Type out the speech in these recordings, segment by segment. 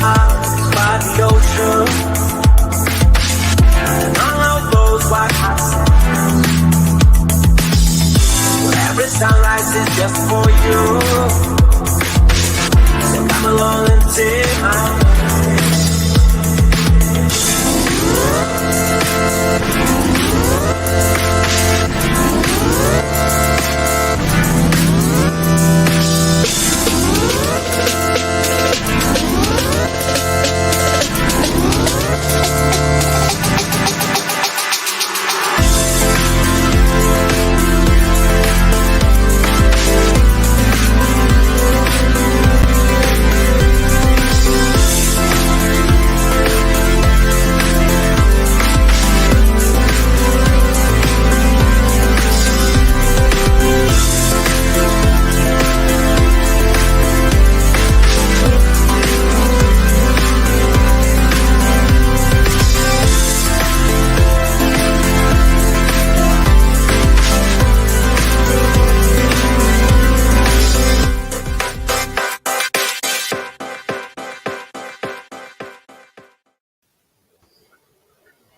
out by the ocean, and all those white houses. Every sunrise is just for you. So come along and take my hand.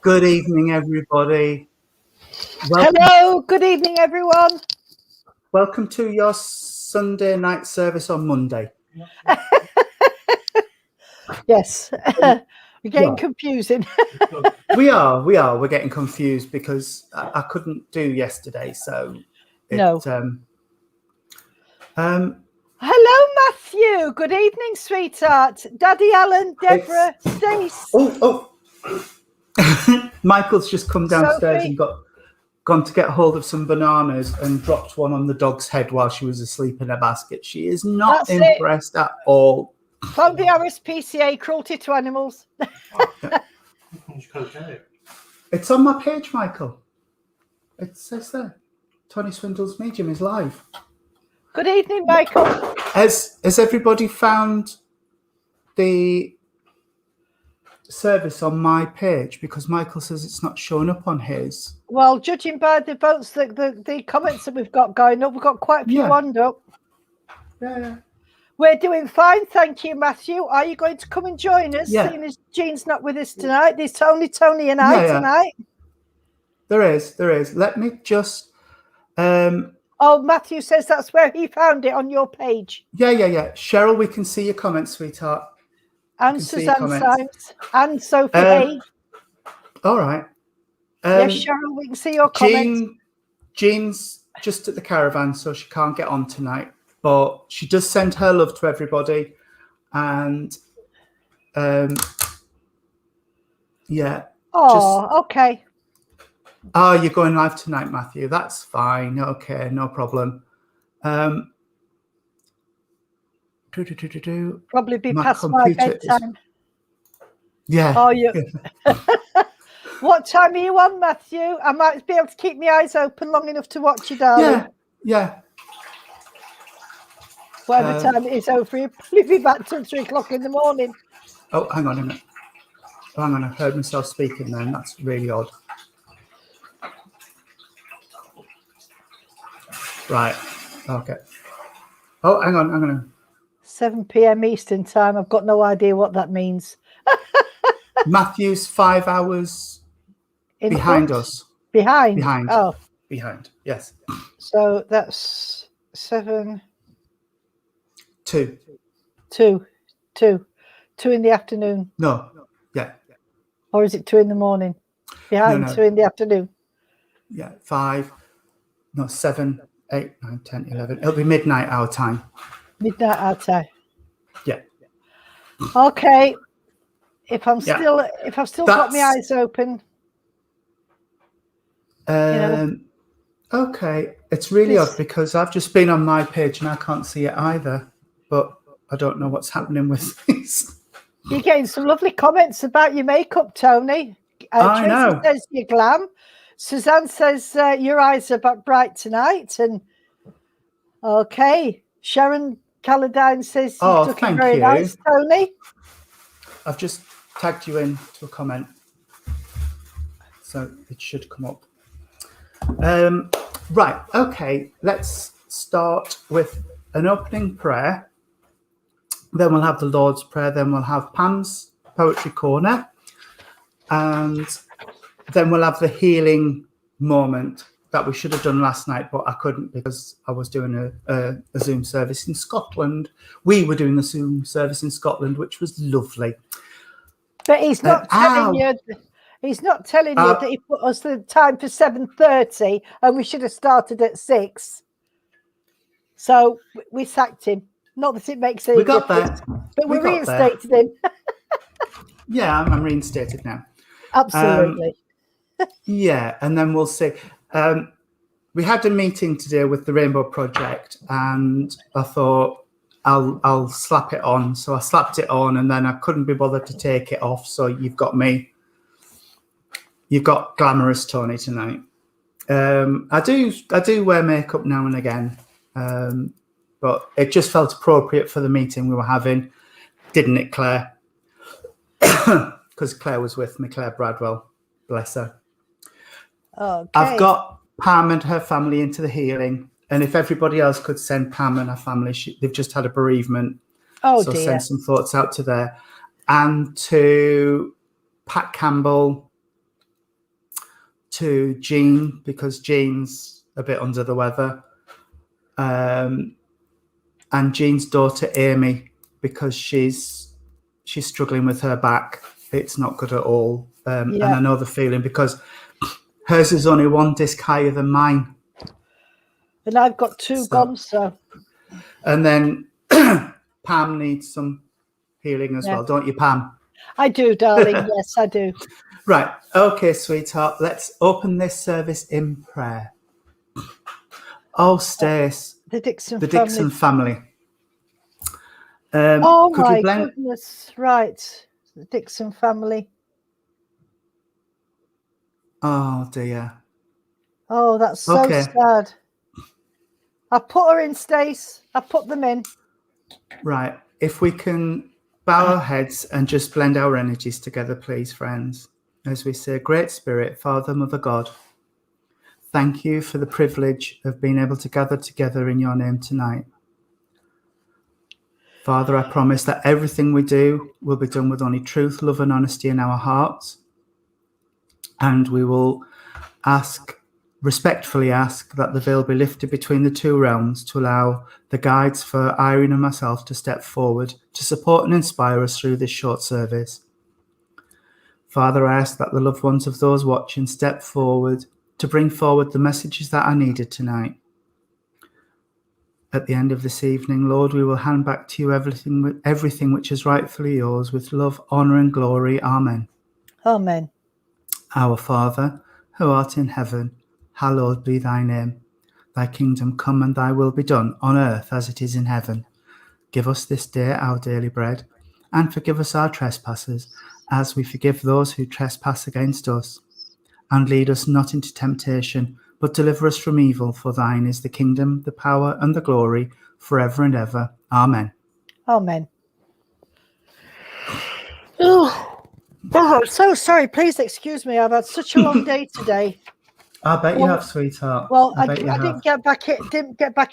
Good evening, everybody. Hello, good evening, everyone. Welcome to your Sunday night service on Monday. Yes, we're getting confusing. We are. We're getting confused because I couldn't do yesterday, so No. Hello, Matthew. Good evening, sweetheart. Daddy Alan, Deborah, Stace. Oh. Michael's just come downstairs and gone to get hold of some bananas and dropped one on the dog's head while she was asleep in a basket. She is not impressed at all. From the RSPCA, cruelty to animals. It's on my page, Michael. It says there. Tony Swindle's Medium is live. Good evening, Michael. Has everybody found the service on my page? Because Michael says it's not showing up on his. Well, judging by the votes, the comments that we've got going up, we've got quite a few on up. Yeah. We're doing fine, thank you, Matthew. Are you going to come and join us? Yeah. Seeing as Jean's not with us tonight. There's Tony, and I tonight. There is. Let me just. Matthew says that's where he found it on your page. Yeah. Cheryl, we can see your comments, sweetheart. And Suzanne Symes and Sophie A. All right. Yes, Cheryl, we can see your comments. Jean's just at the caravan, so she can't get on tonight. But she does send her love to everybody. And okay. Oh, you're going live tonight, Matthew. That's fine. Okay, no problem. Probably be past my bedtime. Yeah. Oh, you. What time are you on, Matthew? I might be able to keep my eyes open long enough to watch you, darling. Yeah. Whatever time it is over, you'll probably be back till 3 o'clock in the morning. Oh, hang on a minute. I heard myself speaking then. That's really odd. Right. Okay. Oh, hang on. 7 p.m. Eastern time. I've got no idea what that means. Matthew's 5 hours behind us. Behind. Oh. Behind. Yes. So that's 7. 2 in the afternoon. No. Yeah. Or is it 2 in the morning? Behind no. 2 in the afternoon. Yeah. 5. No, 7, 8, 9, 10, 11. It'll be midnight our time. Midnight our time. Yeah. Okay. If I've still got my eyes open. Okay. It's really odd because I've just been on my page and I can't see it either. But I don't know what's happening with this. You're getting some lovely comments about your makeup, Tony. I know. Tracy says you're glam. Suzanne says your eyes are bright tonight. And okay. Sharon Calladine says you're looking very nice, Tony. I've just tagged you in to a comment. So it should come up. Right. Okay. Let's start with an opening prayer. Then we'll have the Lord's Prayer. Then we'll have Pam's Poetry Corner. And then we'll have the healing moment that we should have done last night, but I couldn't because I was doing a Zoom service in Scotland. We were doing the Zoom service in Scotland, which was lovely. But he's not telling you. He's not telling you that he put us the time for 7:30, and we should have started at 6. So we sacked him. Not that it makes any difference. We got there, but we reinstated him. Yeah, I'm reinstated now. Absolutely. Yeah, and then we'll see. We had a meeting to deal with the Rainbow Project, and I thought I'll slap it on. So I slapped it on, and then I couldn't be bothered to take it off. So you've got me. You've got glamorous Tony tonight. I do wear makeup now and again, but it just felt appropriate for the meeting we were having, didn't it, Claire? Because Claire was with me, Claire Bradwell, bless her. Okay. I've got Pam and her family into the healing, and if everybody else could send Pam and her family, they've just had a bereavement. Oh, so dear. Send some thoughts out to there, and to Pat Campbell, to Jean, because Jean's a bit under the weather, and Jean's daughter Amy, because she's struggling with her back. It's not good at all, and I know the feeling because hers is only one disc higher than mine, and I've got 2 gone. So, and then Pam needs some healing as well, don't you, Pam? I do, darling. Yes, I do. Right. Okay, sweetheart. Let's open this service in prayer. Oh, Stace. The Dixon family. Oh, my goodness. Right. The Dixon family. Oh, dear. Oh, that's so sad. I put her in, Stace. I put them in. Right. If we can bow our heads and just blend our energies together, please, friends. As we say, Great Spirit, Father, Mother God, thank you for the privilege of being able to gather together in your name tonight. Father, I promise that everything we do will be done with only truth, love, and honesty in our hearts. And we will respectfully ask that the veil be lifted between the 2 realms to allow the guides for Irene and myself to step forward to support and inspire us through this short service. Father, I ask that the loved ones of those watching step forward to bring forward the messages that are needed tonight. At the end of this evening, Lord, we will hand back to you everything which is rightfully yours with love, honour and glory. Amen. Amen. Our Father, who art in heaven, hallowed be thy name. Thy kingdom come and thy will be done on earth as it is in heaven. Give us this day our daily bread, and forgive us our trespasses, as we forgive those who trespass against us. And lead us not into temptation, but deliver us from evil. For thine is the kingdom, the power, and the glory, forever and ever. Amen. Amen. Oh, I'm so sorry. Please excuse me. I've had such a long day today. I bet you have, sweetheart. Well, I didn't get back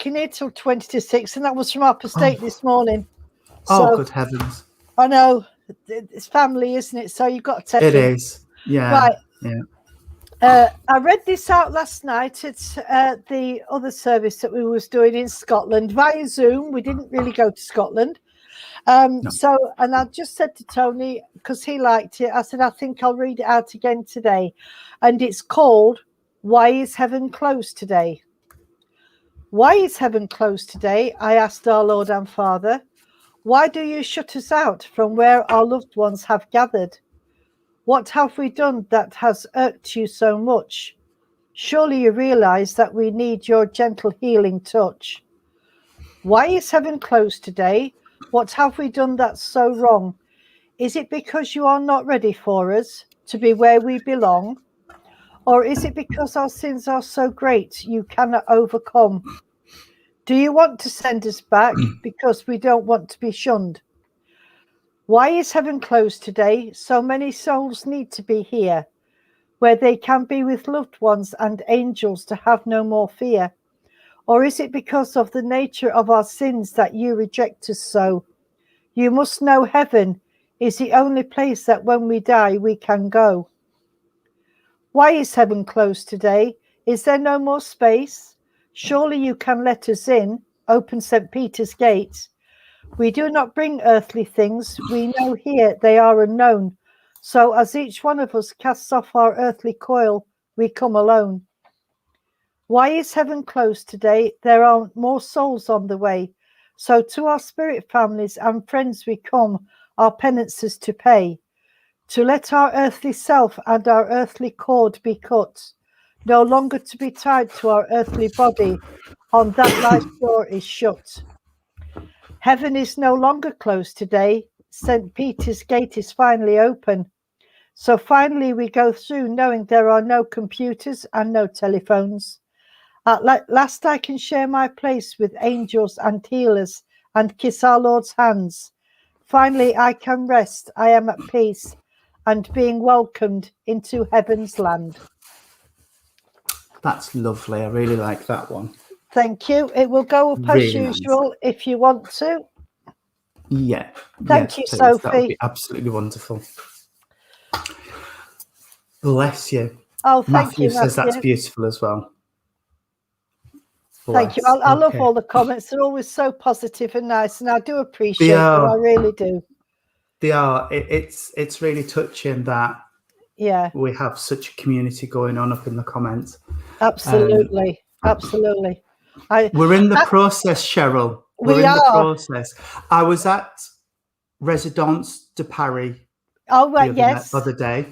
in here till 20 to 6, and that was from Upper State this morning. So, good heavens. I know. It's family, isn't it? So you've got to take it. It is. Yeah. Right. Yeah. I read this out last night. It's the other service that we was doing in Scotland via Zoom. We didn't really go to Scotland. No. So, and I just said to Tony, because he liked it, I said, I think I'll read it out again today. And it's called, Why is Heaven Closed Today? Why is heaven closed today? I asked our Lord and Father. Why do you shut us out from where our loved ones have gathered? What have we done that has irked you so much? Surely you realize that we need your gentle healing touch. Why is heaven closed today? What have we done that's so wrong? Is it because you are not ready for us to be where we belong? Or is it because our sins are so great you cannot overcome? Do you want to send us back because we don't want to be shunned? Why is heaven closed today? So many souls need to be here, where they can be with loved ones and angels to have no more fear. Or is it because of the nature of our sins that you reject us so? You must know heaven is the only place that when we die we can go. Why is heaven closed today? Is there no more space? Surely you can let us in. Open St. Peter's gate. We do not bring earthly things. We know here they are unknown. So as each one of us casts off our earthly coil, we come alone. Why is heaven closed today? There are more souls on the way. So to our spirit families and friends we come, our penances to pay, to let our earthly self and our earthly cord be cut, no longer to be tied to our earthly body, on that life door is shut. Heaven is no longer closed today. St. Peter's gate is finally open. So finally we go through knowing there are no computers and no telephones. At last I can share my place with angels and healers and kiss our Lord's hands. Finally I can rest, I am at peace and being welcomed into heaven's land. That's lovely. I really like that one. Thank you. It will go up as usual if you want to. Yeah. Thank you, please. Sophie. That would be absolutely wonderful. Bless you. Oh, thank Matthew you, says Matthew. that's beautiful as well. Thank you. I love all the comments. They're always so positive and nice, and I do appreciate them. I really do. They are. It's really touching that we have such a community going on up in the comments. Absolutely. Absolutely. We're in the process, Cheryl. We're in the process. I was at Residence de Paris the other day,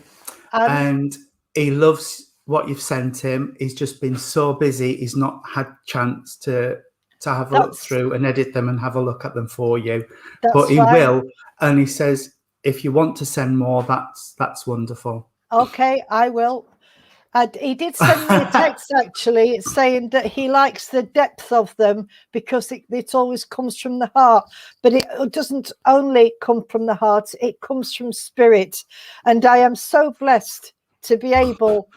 and he loves what you've sent him. He's just been so busy. He's not had chance to have a look through and edit them and have a look at them for you. But he will, and he says if you want to send more, that's wonderful. Okay, I will. He did send me a text actually saying that he likes the depth of them because it always comes from the heart, but it doesn't only come from the heart, it comes from spirit. And I am so blessed to be able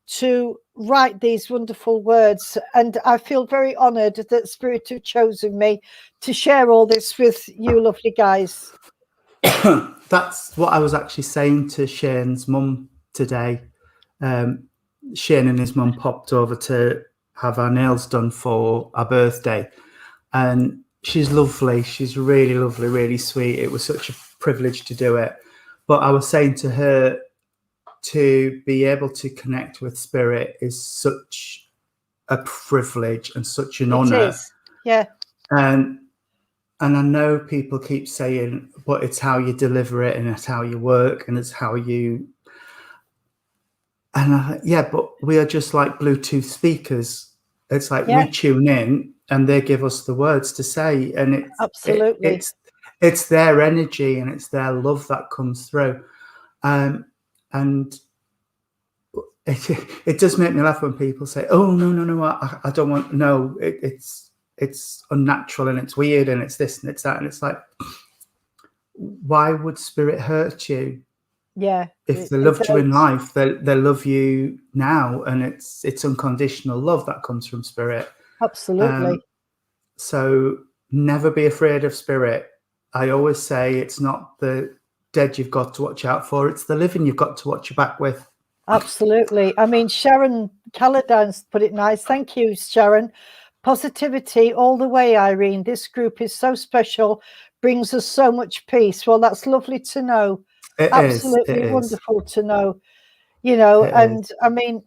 to write these wonderful words, and I feel very honored that Spirit have chosen me to share all this with you lovely guys. That's what I was actually saying to Shane's mum today. Shane and his mum popped over to have our nails done for our birthday, and she's lovely. She's really lovely, really sweet. It was such a privilege to do it. But I was saying to her, to be able to connect with spirit is such a privilege and such an honor. Yeah. And I know people keep saying, but it's how you deliver it, and it's how you work, and it's how you. And but we are just like Bluetooth speakers. It's like we tune in and they give us the words to say, and it's absolutely it's their energy and it's their love that comes through, and it does make me laugh when people say, "Oh no, I don't want." No, it's unnatural and it's weird and it's this and it's that, and it's like, why would spirit hurt you? Yeah, if they loved you in life, they love you now, and it's unconditional love that comes from spirit. Absolutely. So never be afraid of spirit. I always say it's not the dead you've got to watch out for, it's the living you've got to watch your back with. Absolutely. I mean, Sharon Calladine's put it nice. Thank you, Sharon. Positivity all the way, Irene. This group is so special, brings us so much peace. Well, that's lovely to know. Absolutely wonderful to know, and I mean,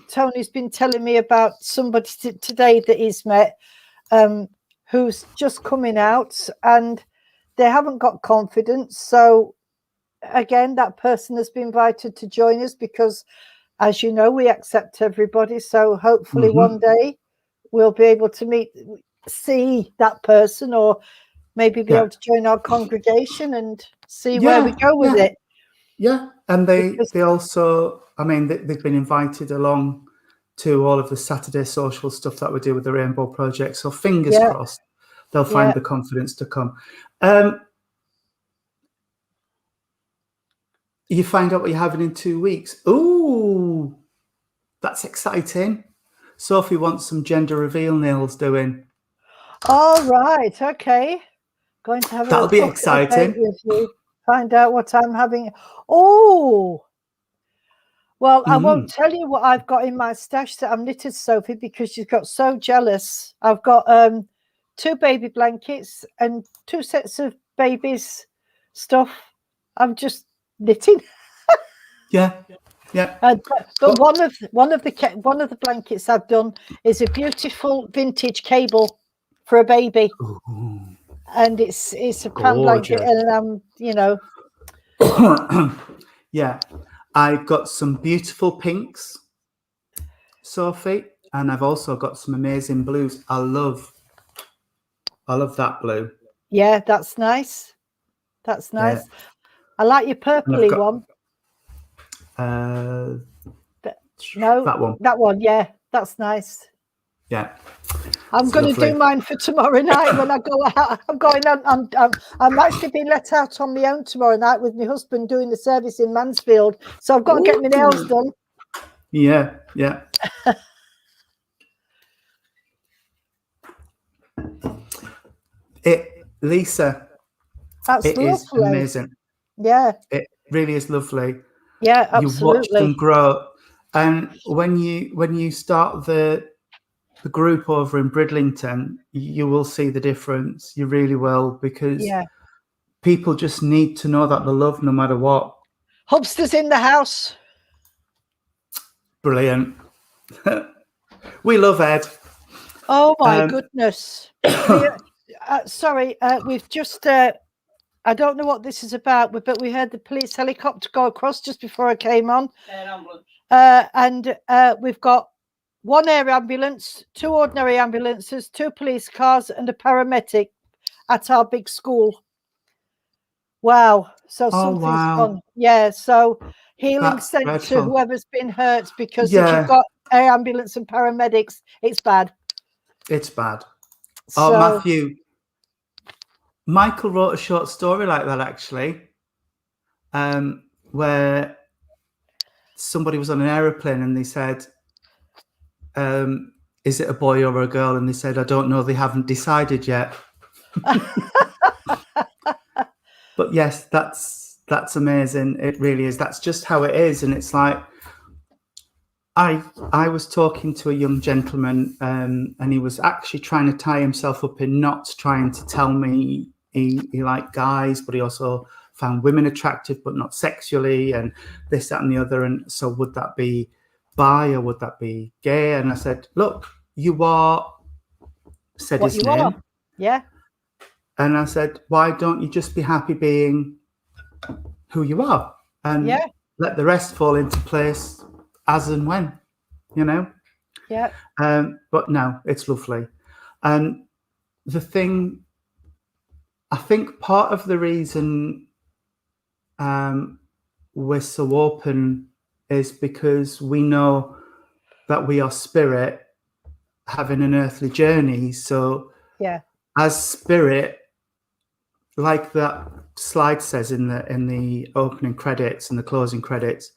Tony's been telling me about somebody today that he's met who's just coming out and they haven't got confidence. So again, that person has been invited to join us because, as you know, we accept everybody. So hopefully one day we'll be able to see that person, or maybe be able to join our congregation and see where we go with it. Yeah, and they also, I mean, they've been invited along to all of the Saturday social stuff that we do with the Rainbow Project. So fingers crossed, they'll find the confidence to come. You find out what you're having in 2 weeks. Ooh, that's exciting. Sophie wants some gender reveal nails doing. All right, okay. Going to have That'll a be coffee exciting. date with you. Find out what I'm having. Oh, well, I won't tell you what I've got in my stash that I've knitted, Sophie, because she's got so jealous. I've got 2 baby blankets and 2 sets of babies stuff. I'm just knitting. Yeah. But one of the blankets I've done is a beautiful vintage cable for a baby. Ooh. And it's a pram blanket, Gorgeous. and I'm, Yeah, I've got some beautiful pinks, Sophie, and I've also got some amazing blues. I love that blue. Yeah, that's nice. That's nice. Yeah. I like your purpley one. No, that one. That one, yeah, that's nice. Yeah. I'm going to do mine for tomorrow night when I go out. I'm actually being let out on my own tomorrow night with my husband doing the service in Mansfield. So I've got to get my nails done. Yeah. Lisa, That's it lovely. is amazing. Yeah. It really is lovely. Yeah, absolutely. You watch them grow. And when you start the group over in Bridlington, you will see the difference. You really will, because people just need to know that they're loved no matter what. Hubster's in the house. Brilliant. We love Ed. Oh my goodness. Sorry, we've just I don't know what this is about, but we heard the police helicopter go across just before I came on. And we've got 1 air ambulance, 2 ordinary ambulances, 2 police cars, and a paramedic at our big school. Wow. So something's gone. Yeah. So healing sent to whoever's been hurt, because if you've got air ambulance and paramedics, it's bad. It's bad. So, Michael wrote a short story like that, actually, where somebody was on an aeroplane and they said, is it a boy or a girl? And they said, I don't know, they haven't decided yet. But yes, that's amazing. It really is. That's just how it is. And it's like, I was talking to a young gentleman, and he was actually trying to tie himself up in knots, trying to tell me he liked guys, but he also found women attractive, but not sexually, and this, that, and the other. And so would that be bi or would that be gay? And I said, look, you are, said what his you name. Are. Yeah. And I said, why don't you just be happy being who you are and let the rest fall into place as and when, Yeah. But no, it's lovely. And the thing, I think part of the reason we're so open is because we know that we are spirit having an earthly journey. So as spirit, like that slide says in the opening credits and the closing credits,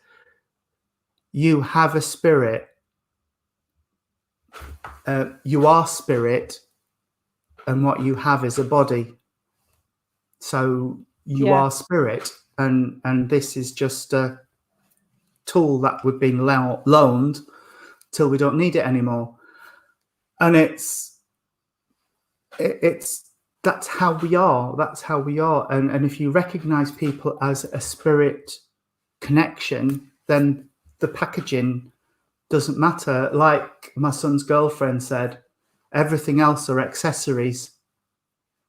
you have a spirit. You are spirit, and what you have is a body. So you are spirit, and this is just a tool that we've been loaned till we don't need it anymore. And it's that's how we are. That's how we are. And if you recognize people as a spirit connection, then the packaging doesn't matter. Like my son's girlfriend said, everything else are accessories,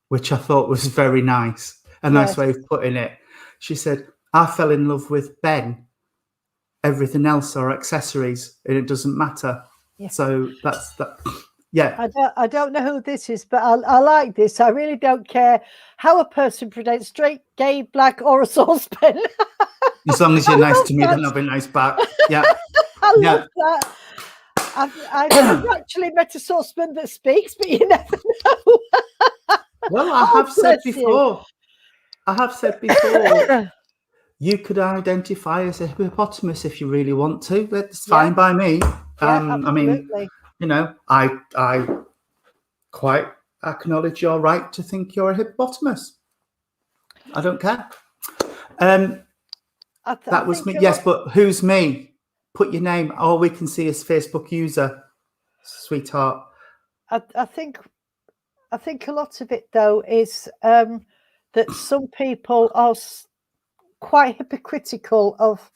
which I thought was very nice. A nice way of putting it. She said, I fell in love with Ben. Everything else are accessories and it doesn't matter. Yeah. So that's that. Yeah. I don't know who this is, but I like this. I really don't care how a person presents, straight, gay, black, or a saucepan. As long as you're nice to me, then I'll be nice back. Yeah. I love that. I've never actually met a saucepan that speaks, but you never know. Well, I have said before, you could identify as a hippopotamus if you really want to. That's fine by me. I mean, I quite acknowledge your right to think you're a hippopotamus. I don't care. That was me. Yes, but who's me? Put your name. All we can see is Facebook user, sweetheart. I think a lot of it though is that some people are quite hypocritical of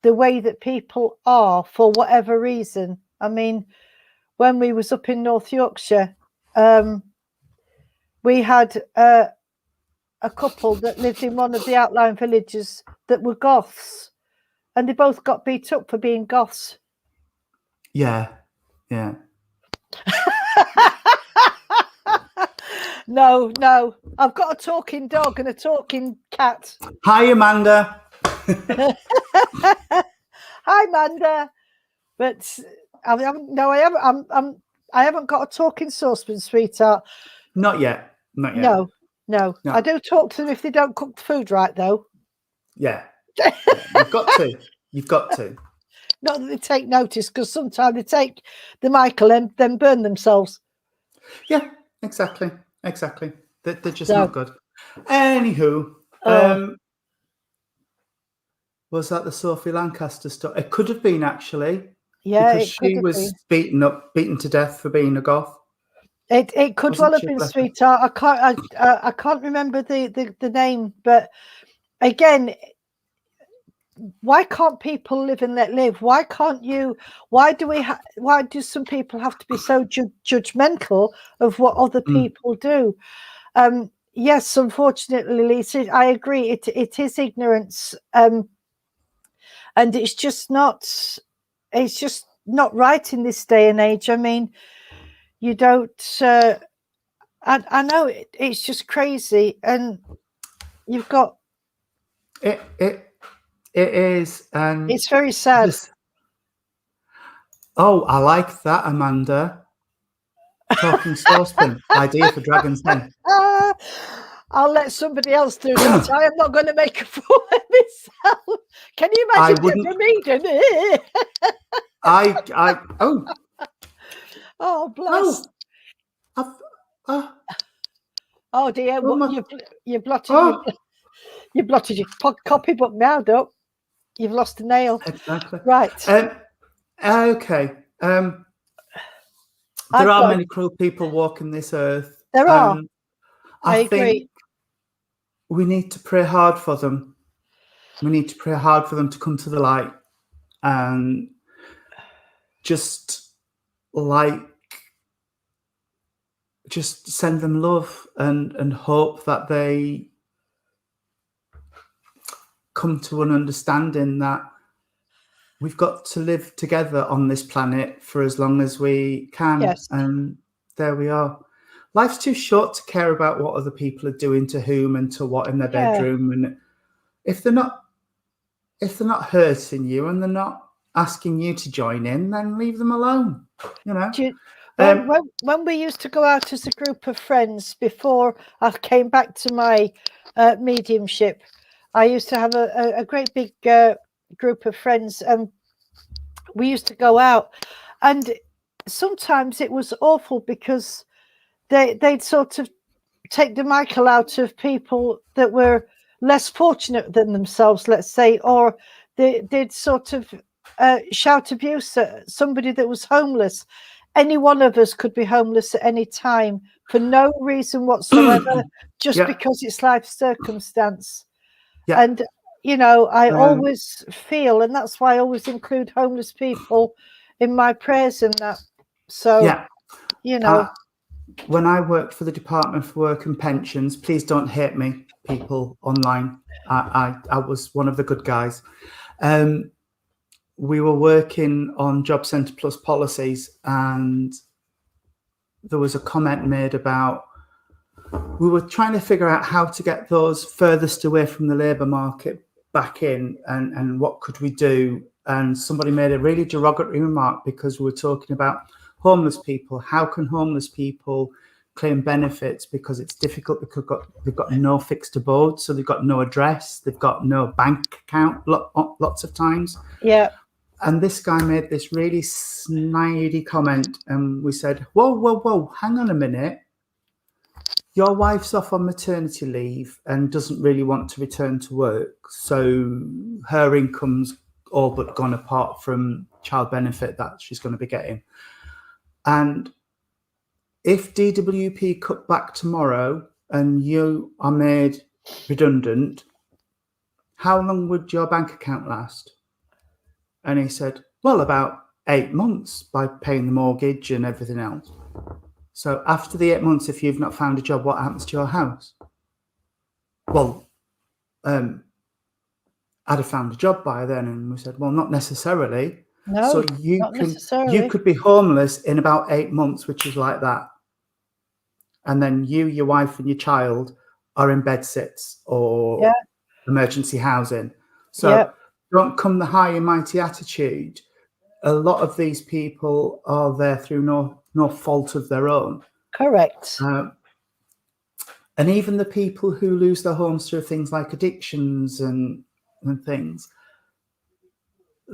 the way that people are for whatever reason. I mean, when we was up in North Yorkshire, we had a couple that lived in one of the outlying villages that were goths, and they both got beat up for being goths. Yeah. No, I've got a talking dog and a talking cat. Hi, Amanda. Hi, Amanda. But I haven't got a talking saucepan, sweetheart. Not yet. No. I do talk to them if they don't cook the food right, though. Yeah. You've got to. Not that they take notice, because sometimes they take the Michael and then burn themselves. Yeah, exactly. They're just not good. Anywho, was that the Sophie Lancaster story? It could have been, actually. Yeah, because she was beaten to death for being a goth. It could well have been, sweetheart. I can't remember the name, but again, why can't people live and let live? Why can't you? Why do some people have to be so judgmental of what other people do? Yes, unfortunately, Lisa, I agree. It is ignorance, and it's just not right in this day and age. I mean, you don't. I know it's just crazy, and you've got it. It is, and it's very sad. Oh, I like that, Amanda. Talking saucepan idea for Dragon's Den. I'll let somebody else do that. I am not going to make a fool of myself. Can you imagine it for me, didn't it? Oh, bless. Oh dear! You blotted your copybook now, Doc. You've lost a nail. Exactly. Right. Okay. There are many cruel people walking this earth. There are. I agree. Think we need to pray hard for them. We need to pray hard for them to come to the light, and just send them love and hope that they come to an understanding that we've got to live together on this planet for as long as we can. Yes. And there we are. Life's too short to care about what other people are doing to whom and to what in their bedroom. And if they're not hurting you and they're not asking you to join in, then leave them alone. You know. When we used to go out as a group of friends before I came back to my mediumship, I used to have a great big group of friends, and we used to go out, and sometimes it was awful because they'd sort of take the Michael out of people that were less fortunate than themselves, let's say, or they'd sort of shout abuse at somebody that was homeless. Any one of us could be homeless at any time for no reason whatsoever, just because it's life circumstance. Yeah. And, you know, I always feel, and that's why I always include homeless people in my prayers and that. So, you know. When I worked for the Department for Work and Pensions, please don't hate me, people online. I was one of the good guys. We were working on Job Centre Plus policies, and there was a comment made about we were trying to figure out how to get those furthest away from the labour market back in, and what could we do. And somebody made a really derogatory remark because we were talking about homeless people. How can homeless people claim benefits? Because it's difficult because they've got no fixed abode, so they've got no address, they've got no bank account lots of times. Yeah. And this guy made this really snidey comment, and we said, whoa, hang on a minute. your wife's off on maternity leave and doesn't really want to return to work, so her income's all but gone apart from child benefit that she's going to be getting. And if DWP cut back tomorrow and you are made redundant, how long would your bank account last? And he said, well, about 8 months by paying the mortgage and everything else. So after the 8 months, if you've not found a job, what happens to your house? Well, I'd have found a job by then. And we said, well, not necessarily. No, so you not can, necessarily. you could be homeless in about 8 months, which is like that. And then you, your wife and your child are in bed sits or emergency housing. So don't come the high and mighty attitude. A lot of these people are there through no fault of their own. Correct. And even the people who lose their homes through things like addictions and things,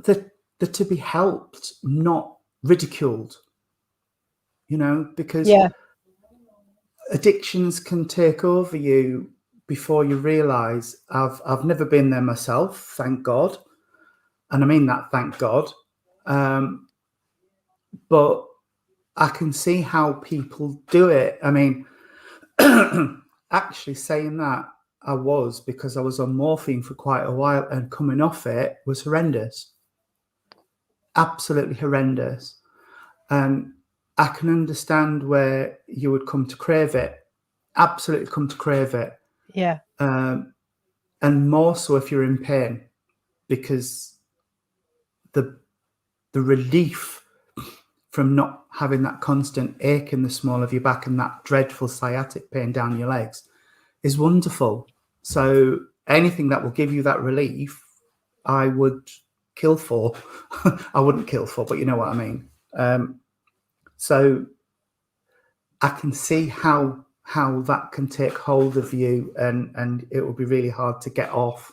they're to be helped, not ridiculed, because addictions can take over you before you realise. I've never been there myself, thank God. And I mean that, thank God. But I can see how people do it. I mean, actually saying that, because I was on morphine for quite a while, and coming off it was horrendous. Absolutely horrendous. And I can understand where you would come to crave it. Absolutely come to crave it. Yeah. And more so if you're in pain, because the relief from not having that constant ache in the small of your back and that dreadful sciatic pain down your legs is wonderful. So anything that will give you that relief, I would kill for. I wouldn't kill for, but you know what I mean. So I can see how that can take hold of you, and it will be really hard to get off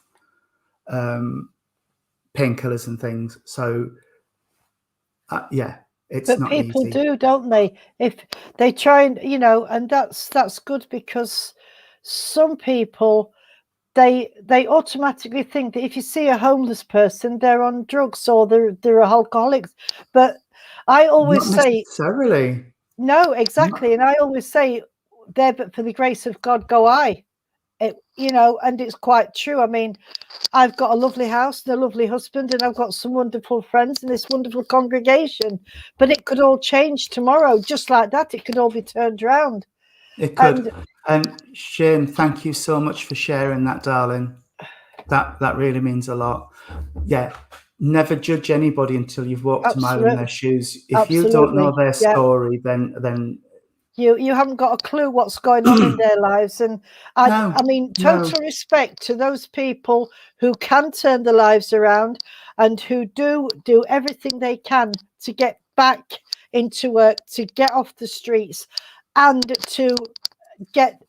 painkillers and things. So it's but not people easy. do, don't they? If they try and and that's good, because some people they automatically think that if you see a homeless person, they're on drugs or they're alcoholics. But I always Not say necessarily. no, exactly, and I always say, there but for the grace of God go I. And it's quite true. I mean, I've got a lovely house and a lovely husband, and I've got some wonderful friends in this wonderful congregation, but it could all change tomorrow, just like that. It could all be turned around. It could. And Shane, thank you so much for sharing that, darling. That really means a lot. Yeah. Never judge anybody until you've walked a mile in their shoes. If you don't know their story, then you haven't got a clue what's going on in their lives. And I mean, total respect to those people who can turn their lives around and who do everything they can to get back into work, to get off the streets, and to get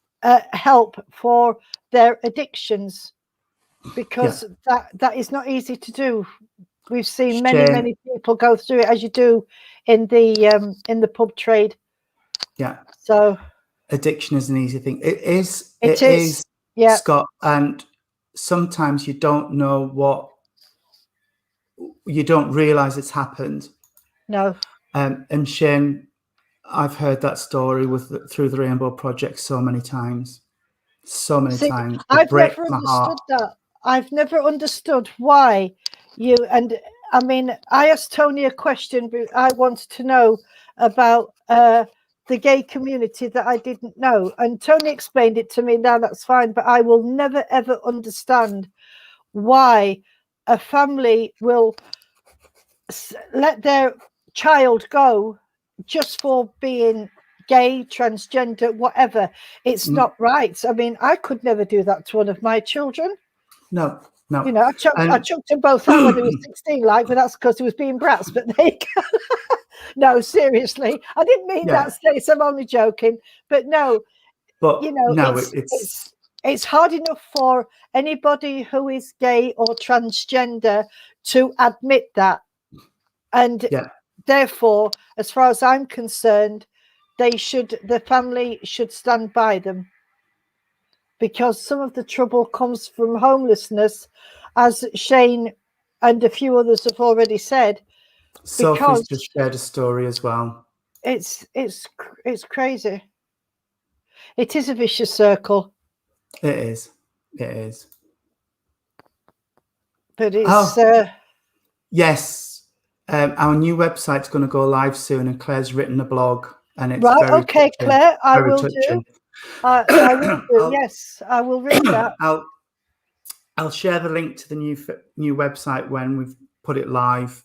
help for their addictions, because that is not easy to do. We've seen many people go through it, as you do in the pub trade. Yeah. So addiction is an easy thing. It is. Yeah. Scott, and sometimes you don't know you don't realize it's happened. No. And Shane, I've heard that story through the Rainbow Project so many times. So many times. I've never understood that. I've never understood why and I mean, I asked Tony a question, but I wanted to know about the gay community that I didn't know, and Tony explained it to me. Now that's fine, but I will never ever understand why a family will let their child go just for being gay, transgender, whatever. It's not right. I mean, I could never do that to one of my children. No. I chucked them both out when they were 16, but that's because he was being brats. But they no, seriously, I didn't mean that, Stace. I'm only joking. But no, but it's hard enough for anybody who is gay or transgender to admit that, and therefore, as far as I'm concerned, the family should stand by them, because some of the trouble comes from homelessness, as Shane and a few others have already said. Sophie's just shared a story as well. It's crazy. It is a vicious circle. It is. It is. But it's yes. Our new website's going to go live soon, and Claire's written a blog, and it's right. very Okay, touching, Claire, I very will touching. do. I will do. Yes, I will read that. I'll share the link to the new website when we've put it live.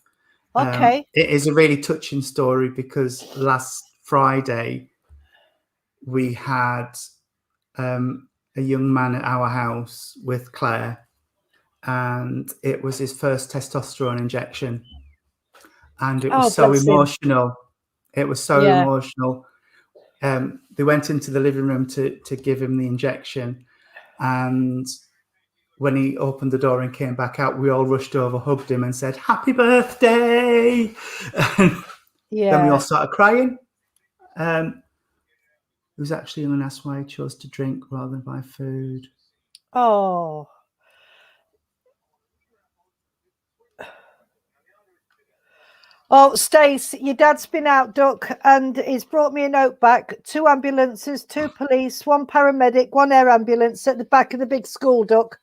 Okay. It is a really touching story, because last Friday we had a young man at our house with Claire, and it was his first testosterone injection, and it was so emotional. It was so emotional. They went into the living room to give him the injection, and when he opened the door and came back out, we all rushed over, hugged him, and said, "Happy birthday!" Then we all started crying. He was actually going to ask why he chose to drink rather than buy food. Oh. Oh, Stace, your dad's been out, Duck, and he's brought me a note back. 2 ambulances, 2 police, 1 paramedic, 1 air ambulance at the back of the big school, Duck.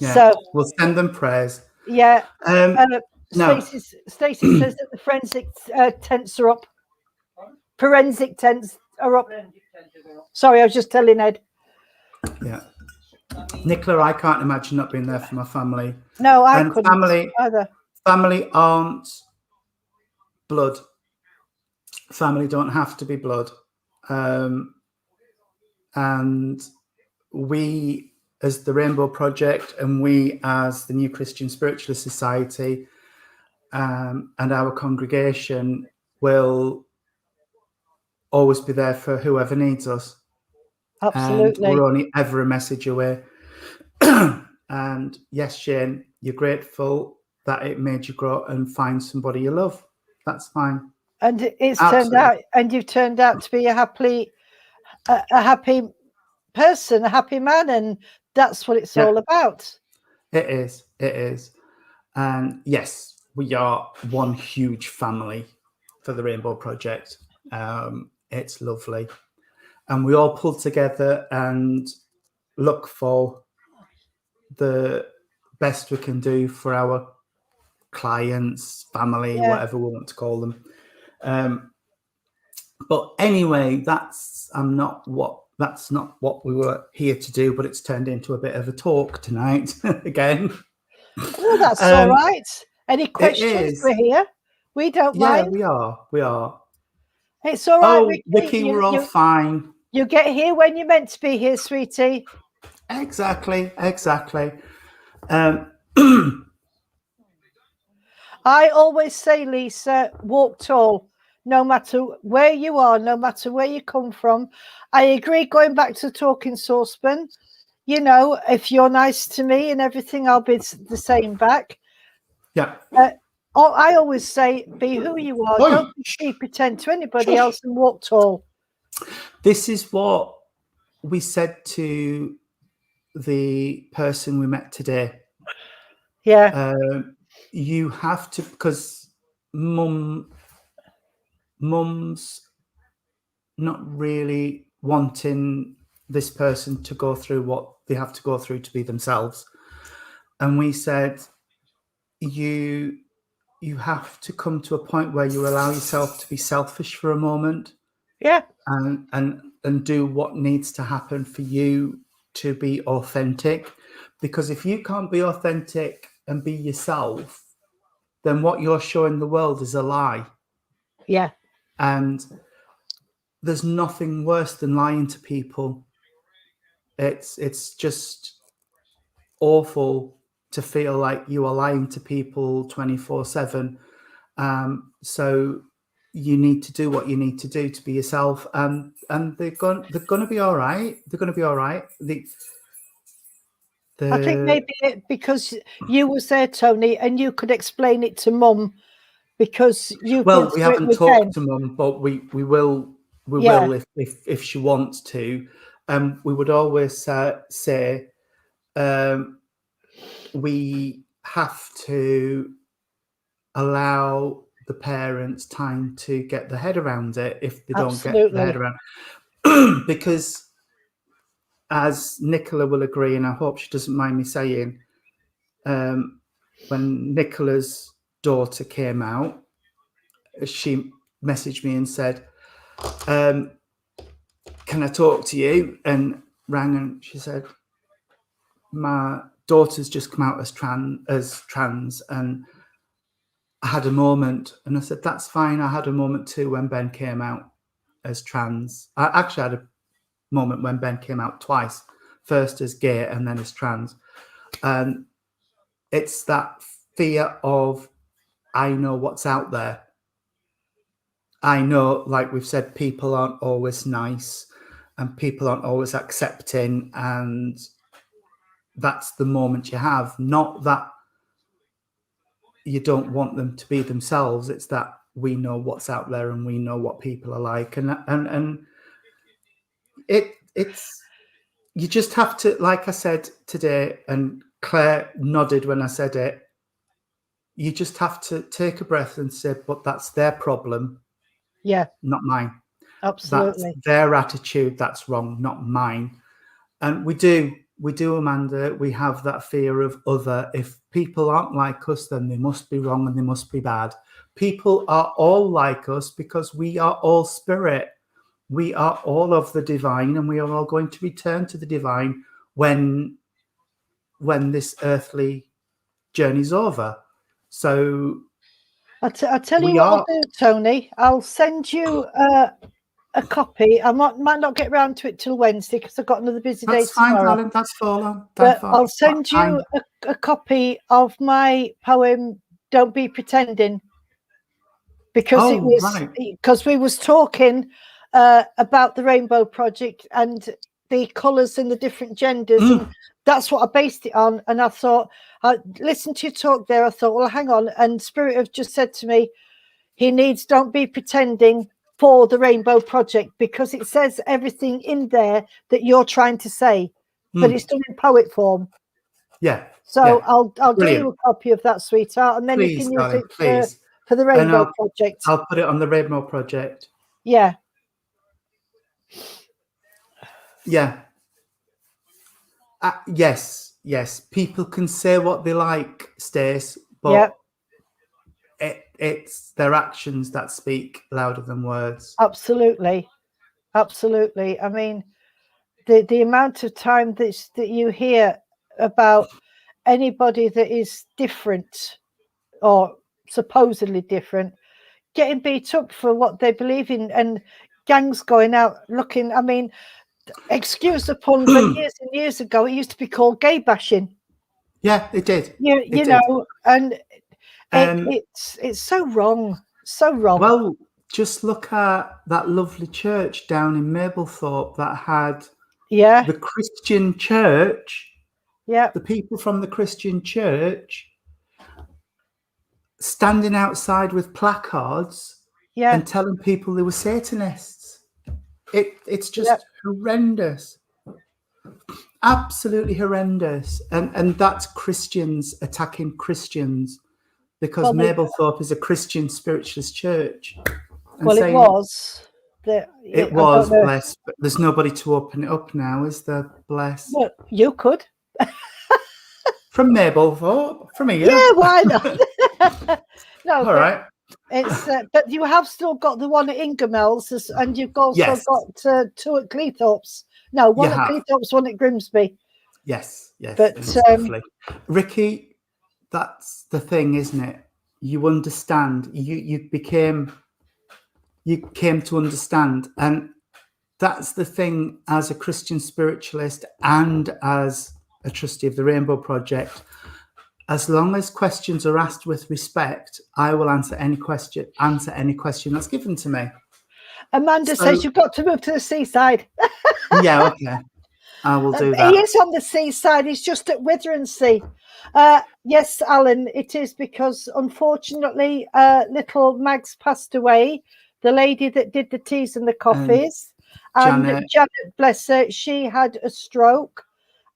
Yeah, so we'll send them prayers. Yeah. No. Stacey says that the forensic tents are up. Forensic tents are up. Sorry, I was just telling Ed. Yeah. Nicola, I can't imagine not being there for my family. No, I couldn't either. Family aren't blood. Family don't have to be blood. And we, as the Rainbow Project, and we as the New Christian Spiritualist Society, and our congregation, will always be there for whoever needs us. Absolutely. And we're only ever a message away. And yes, Shane, you're grateful that it made you grow and find somebody you love. That's fine. And it's turned out, and you've turned out to be a happy person, a happy man, and that's what it's all about. It is. It is. And yes, we are one huge family for the Rainbow Project. It's lovely. And we all pull together and look for the best we can do for our clients, family, whatever we want to call them. But anyway, that's not what we were here to do, but it's turned into a bit of a talk tonight again. Well, that's all right. Any questions? We're here. We don't mind. Yeah, we are. It's all right. Oh, Vicky, we're all fine. You get here when you're meant to be here, sweetie. Exactly. I always say, Lisa, walk tall, no matter where you are, no matter where you come from. I agree, going back to talking saucepan, you know, if you're nice to me and everything, I'll be the same back. Yeah. I always say, be who you are. Don't pretend to anybody else, and walk tall. This is what we said to the person we met today. Yeah. You have to, because mum's not really wanting this person to go through what they have to go through to be themselves. And we said, you have to come to a point where you allow yourself to be selfish for a moment. Yeah. And do what needs to happen for you to be authentic. Because if you can't be authentic and be yourself, then what you're showing the world is a lie. Yeah. And there's nothing worse than lying to people. It's just awful to feel like you are lying to people 24/7. So you need to do what you need to do to be yourself, and they're going to be all right. They're going to be all right. I think maybe because you was there, Tony, and you could explain it to Mum, because you. Well, we haven't talked to Mum, but we will We Yeah. will if she wants to. We would always say we have to allow the parents time to get their head around it if they don't get their head Absolutely. around. Because as Nicola will agree, and I hope she doesn't mind me saying, when Nicola's daughter came out, she messaged me and said, can I talk to you? And rang, and she said, my daughter's just come out as trans, and I had a moment. And I said, that's fine. I had a moment too when Ben came out as trans. I actually had a moment when Ben came out twice, first as gay and then as trans. And it's that fear of, I know what's out there. I know, like we've said, people aren't always nice and people aren't always accepting, and that's the moment you have. Not that you don't want them to be themselves. It's that we know what's out there and we know what people are like, and it's you just have to, like I said today, and Claire nodded when I said it. You just have to take a breath and say, but that's their problem. Yeah. Not mine. Absolutely. That's their attitude. That's wrong, not mine. And we do, Amanda, we have that fear of other. If people aren't like us, then they must be wrong and they must be bad. People are all like us because we are all spirit. We are all of the divine, and we are all going to return to the divine when this earthly journey's over. So I'll tell you what I'll do, Tony. I'll send you a copy. I might not get around to it till Wednesday because I've got another busy day tomorrow. That's fine, darling. That's fine. But I'll send you a copy of my poem, Don't Be Pretending, because it was because we was talking about the Rainbow Project and the colours and the different genders. And that's what I based it on. And I thought, I listened to your talk there. I thought, well, hang on. And Spirit have just said to me, he needs Don't Be Pretending for the Rainbow Project, because it says everything in there that you're trying to say, but it's done in poet form. Yeah. So yeah. I'll do you a copy of that, sweetheart, and then you can use it for the Rainbow Project. I'll put it on the Rainbow Project. Yeah. Yeah. Yes. People can say what they like, Stace, but it's their actions that speak louder than words. Absolutely. I mean, the amount of time that you hear about anybody that is different or supposedly different getting beat up for what they believe in, and gangs going out looking, I mean, excuse the pun, but years and years ago it used to be called gay bashing. Yeah, it did. You know, and it's so wrong. Well, just look at that lovely church down in Mablethorpe that had the Christian church. Yeah, the people from the Christian church standing outside with placards and telling people they were Satanists. It's just horrendous. Absolutely horrendous. And that's Christians attacking Christians, because Mablethorpe is a Christian spiritualist church. Well, it was. It was, bless, but there's nobody to open it up now, is there? Bless. Well, you could. From Mablethorpe? From here? Yeah, why not? No, all right. It's but you have still got the one at Ingamells, and you've also got two at Cleethorpes. No, one at Cleethorpes, one at Grimsby. Yes. But Ricky, that's the thing, isn't it? You understand. You came to understand, and that's the thing. As a Christian spiritualist and as a trustee of the Rainbow Project, as long as questions are asked with respect, I will answer any question that's given to me. Amanda says you've got to move to the seaside. Yeah, okay. I will do that. He is on the seaside. He's just at Withensea. Yes, Alan, it is, because unfortunately little Mags passed away the lady that did the teas and the coffees. And Janet, bless her, she had a stroke,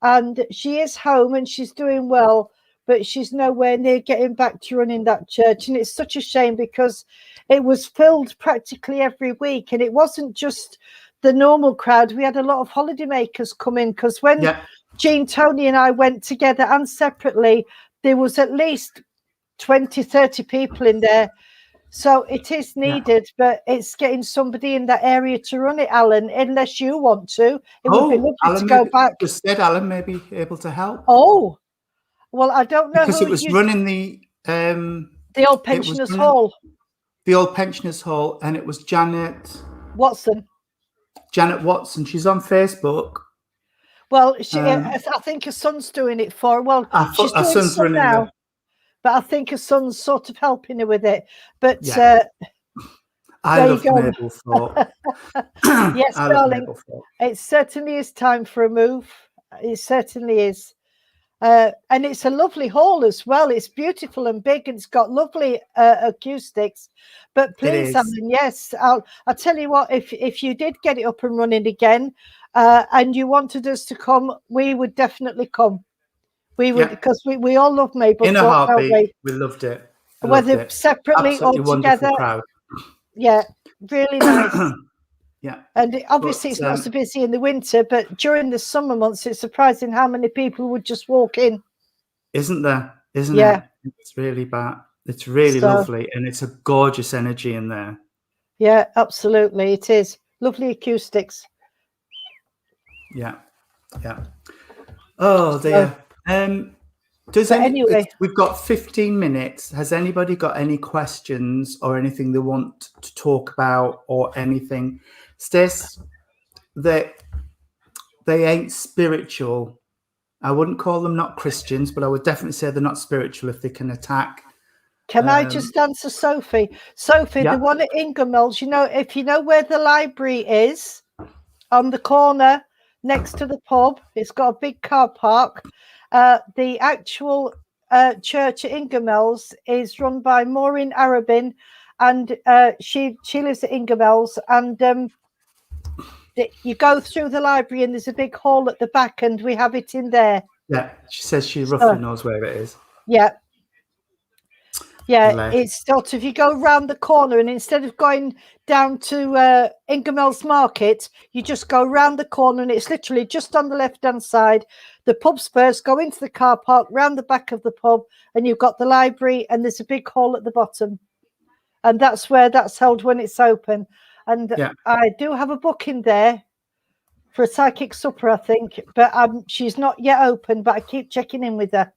and she is home and she's doing well, but she's nowhere near getting back to running that church. And it's such a shame because it was filled practically every week, and it wasn't just the normal crowd. We had a lot of holidaymakers come in, because when Jean, Tony and I went together and separately, there was at least 20, 30 people in there. So it is needed, but it's getting somebody in that area to run it, Alan, unless you want to. It would be lovely Alan to go back. Just said Alan may be able to help. Oh, well, I don't know. Because it was running the old pensioners' hall. The old pensioners' hall, and it was Janet Watson. Janet Watson. She's on Facebook. Well, I think her son's doing it for her. Well, she's doing some now. But I think her son's sort of helping her with it. But I love Mablethorpe. Yes, darling. It certainly is time for a move. It certainly is. And it's a lovely hall as well. It's beautiful and big, and it's got lovely acoustics. But please, Alan, yes, I'll tell you what, if you did get it up and running again, and you wanted us to come, we would definitely come. We would, because we all love Mablethorpe. In a heartbeat, we loved it. Whether separately or together. Crowd. Yeah, really nice. Yeah. And obviously it's not so busy in the winter, but during the summer months, it's surprising how many people would just walk in. Isn't there? Isn't it? It's really bad. It's really lovely, and it's a gorgeous energy in there. Yeah, absolutely. It is. Lovely acoustics. Yeah. Yeah. Oh, dear. Anyway, we've got 15 minutes. Has anybody got any questions or anything they want to talk about or anything? Stis, they ain't spiritual. I wouldn't call them not Christians, but I would definitely say they're not spiritual if they can attack. Can I just answer Sophie? Sophie, the one at Ingermells, if you know where the library is, on the corner next to the pub, it's got a big car park. The actual church at Ingermells is run by Maureen Arabin, and she lives at Ingermells, and you go through the library and there's a big hall at the back, and we have it in there. Yeah, she says she roughly knows where it is. Yeah. Yeah, it's sort of, you go round the corner, and instead of going down to Ingermells Market, you just go round the corner, and it's literally just on the left-hand side. The pub's first, go into the car park, round the back of the pub, and you've got the library, and there's a big hall at the bottom. And that's where that's held when it's open. And I do have a booking there for a psychic supper, I think, but she's not yet open, but I keep checking in with her.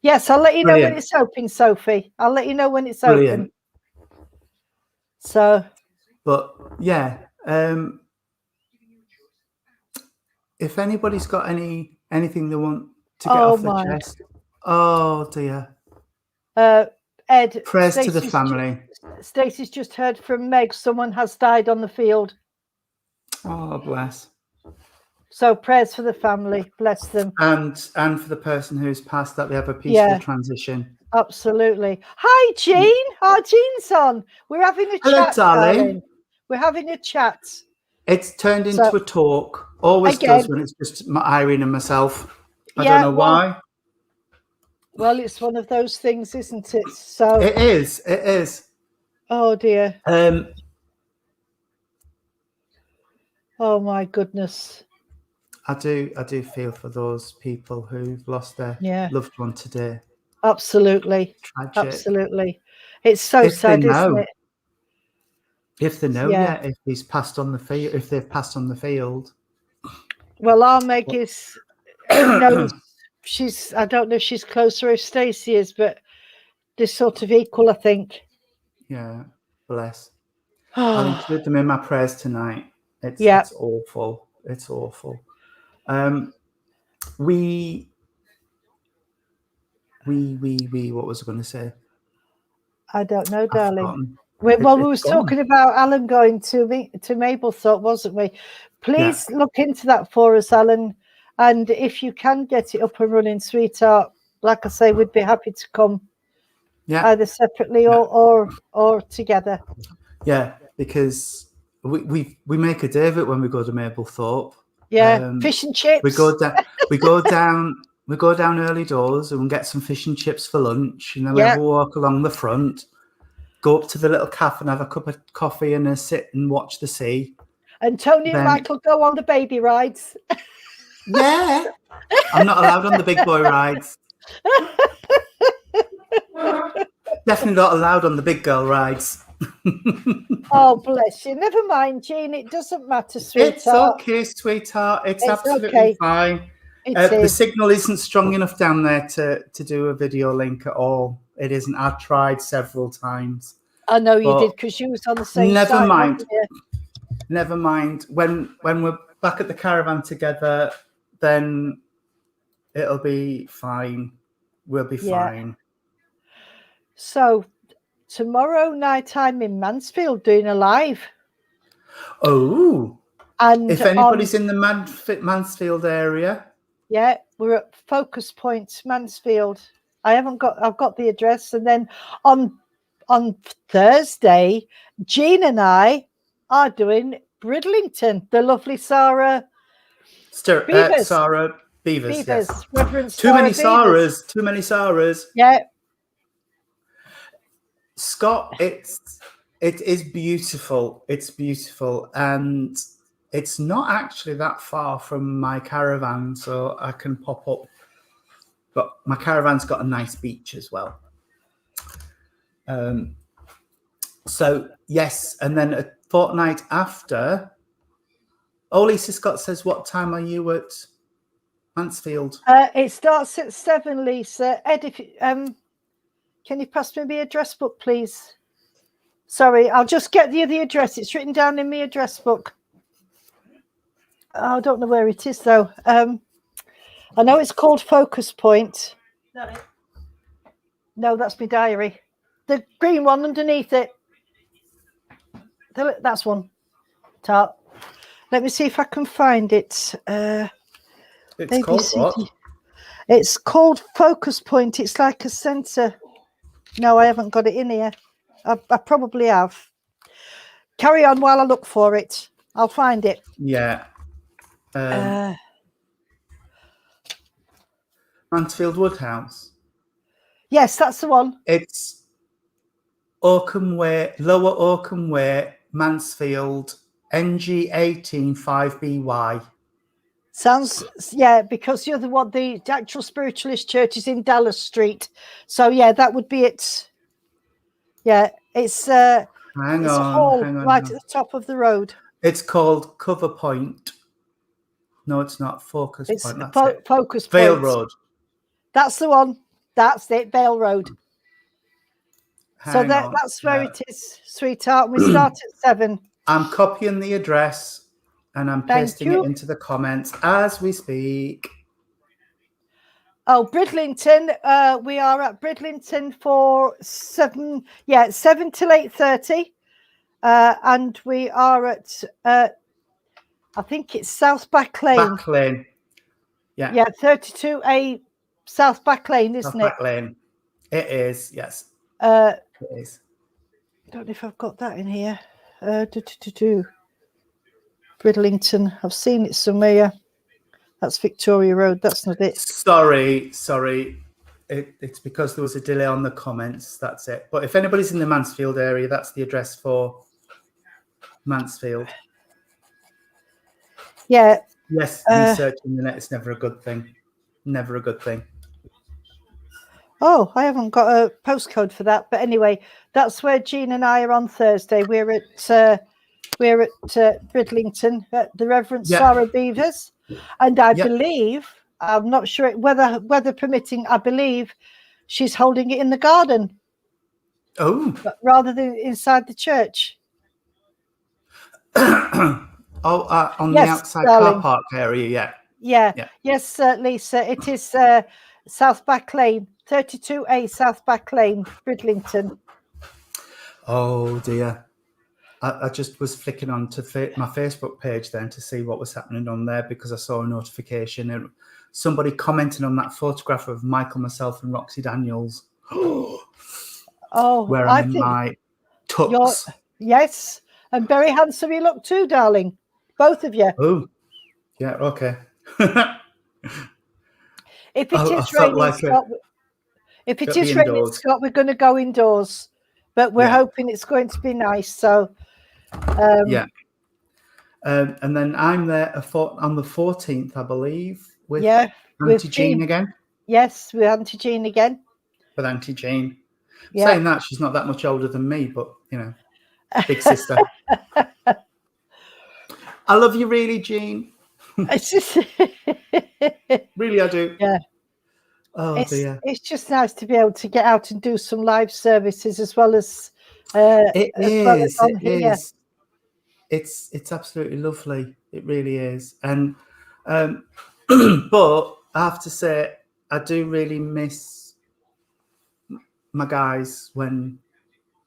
Yes, I'll let you know when it's open, Sophie. I'll let you know when it's open. So, but yeah, if anybody's got anything they want to get off their chest, oh dear. Ed, prayers to the family. Stacey's just heard from Meg. Someone has died on the field. Oh, bless. So prayers for the family, bless them, and for the person who's passed, that they have a peaceful transition. Absolutely. Hi, Jean. Our Jean's on. We're having a chat, darling. We're having a chat. It's turned into a talk. Always does when it's just Irene and myself. I don't know why. Well, it's one of those things, isn't it? So it is. It is. Oh dear. Oh my goodness. I do feel for those people who've lost their loved one today. Absolutely. Tragic. Absolutely. It's so sad, isn't it? If they know, if he's passed on the field, if they've passed on the field. Well, our Meg is knows I don't know if she's closer if Stacey is, but they're sort of equal, I think. Yeah, bless. I'll include them in my prayers tonight. It's awful. It's awful. We what was I going to say? I don't know, darling. We was talking about Alan going to Mablethorpe, wasn't we? Please look into that for us, Alan. And if you can get it up and running, sweetheart, like I say, we'd be happy to come. Yeah. either separately or together. Yeah, because we make a day of it when we go to Mablethorpe. Yeah, fish and chips. We go down early doors and get some fish and chips for lunch, and then we have a walk along the front, go up to the little cafe and have a cup of coffee and a sit and watch the sea. And Tony and Michael go on the baby rides. Yeah, I'm not allowed on the big boy rides. Definitely not allowed on the big girl rides. Oh, bless you. Never mind, Jean. It doesn't matter, sweetheart. It's okay, sweetheart. It's absolutely fine. The signal isn't strong enough down there to do a video link at all. It isn't. I've tried several times. I know you did, because you was on the same never side. Mind. Never mind. When we're back at the caravan together, then it'll be fine. We'll be fine. So tomorrow night I'm in Mansfield doing a live. Oh. And if anybody's in the Mansfield area. Yeah, we're at Focus Point, Mansfield. I've got the address. And then on Thursday, Jean and I are doing Bridlington, the lovely Sarah Beavers. Sarah Beavers, yes. Reverend Too many Sarahs. Yeah. Scott, it is beautiful. It's beautiful. And it's not actually that far from my caravan, so I can pop up. But my caravan's got a nice beach as well. So, yes, and then a fortnight after, Lisa Scott says, what time are you at Mansfield? It starts at 7, Lisa. Ed, if can you pass me the address book, please? Sorry, I'll just get the address. It's written down in my address book. Oh, I don't know where it is, though. I know it's called Focus Point. No, that's my diary. The green one underneath it. That's one. Top. Let me see if I can find it. It's called what? It's called Focus Point. It's like a centre. No, I haven't got it in here. I probably have. Carry on while I look for it. I'll find it. Yeah. Mansfield Woodhouse. Yes, that's the one. It's Oakham Way, Lower Oakham Way, Mansfield, NG18 5BY. Sounds, because you're the actual spiritualist church is in Dallas Street. So, that would be it. Yeah, it's hang on, a hall right at the top of the road. It's called Cover Point. No, it's not. Focus Point. That's Focus Point. Vale Road. That's the one. That's it, Vale Road. That's where it is, sweetheart. We start at 7. I'm copying the address and I'm pasting it into the comments as we speak. Oh, Bridlington. We are at Bridlington for 7 till 8:30. And we are at I think it's South Back Lane. Back Lane. Yeah. Yeah, 32A South Back Lane, isn't it? Back Lane. It is, yes. It is. I don't know if I've got that in here. Bridlington. I've seen it somewhere. That's Victoria Road. That's not it. Sorry. It's because there was a delay on the comments. That's it. But if anybody's in the Mansfield area, that's the address for Mansfield. Yeah. Yes, researching the net is never a good thing. Never a good thing. Oh, I haven't got a postcode for that. But anyway, that's where Jean and I are on Thursday. We're at Bridlington at the Reverend Sarah Beavers. And I believe, I'm not sure weather permitting, I believe she's holding it in the garden. Oh. Rather than inside the church. On the outside car park area, yeah. Yes, Lisa, it is South Back Lane, 32A South Back Lane, Bridlington. Oh, dear. I just was flicking on to my Facebook page then to see what was happening on there because I saw a notification and somebody commenting on that photograph of Michael, myself and Roxy Daniels. Oh, where I I'm in think my you're tux. yes, and very handsome you look too, darling. Both of you. Oh, yeah, okay. If it I is felt raining, like it. Scott, if it Gotta be is raining, indoors. Scott, we're going to go indoors. But we're Yeah. hoping it's going to be nice. So, Yeah. And then I'm there on the 14th, I believe, with yeah, with Auntie Jean Jean. again. Yes, with Auntie Jean again. With Auntie Jean. Yeah. Saying that, she's not that much older than me, but, you know, big sister. I love you really, Jean. It's just, Really, I do. yeah. Oh, dear. It's just nice to be able to get out and do some live services as well as It is. on It here. is. It's absolutely lovely. It really is. And but I have to say, I do really miss my guys when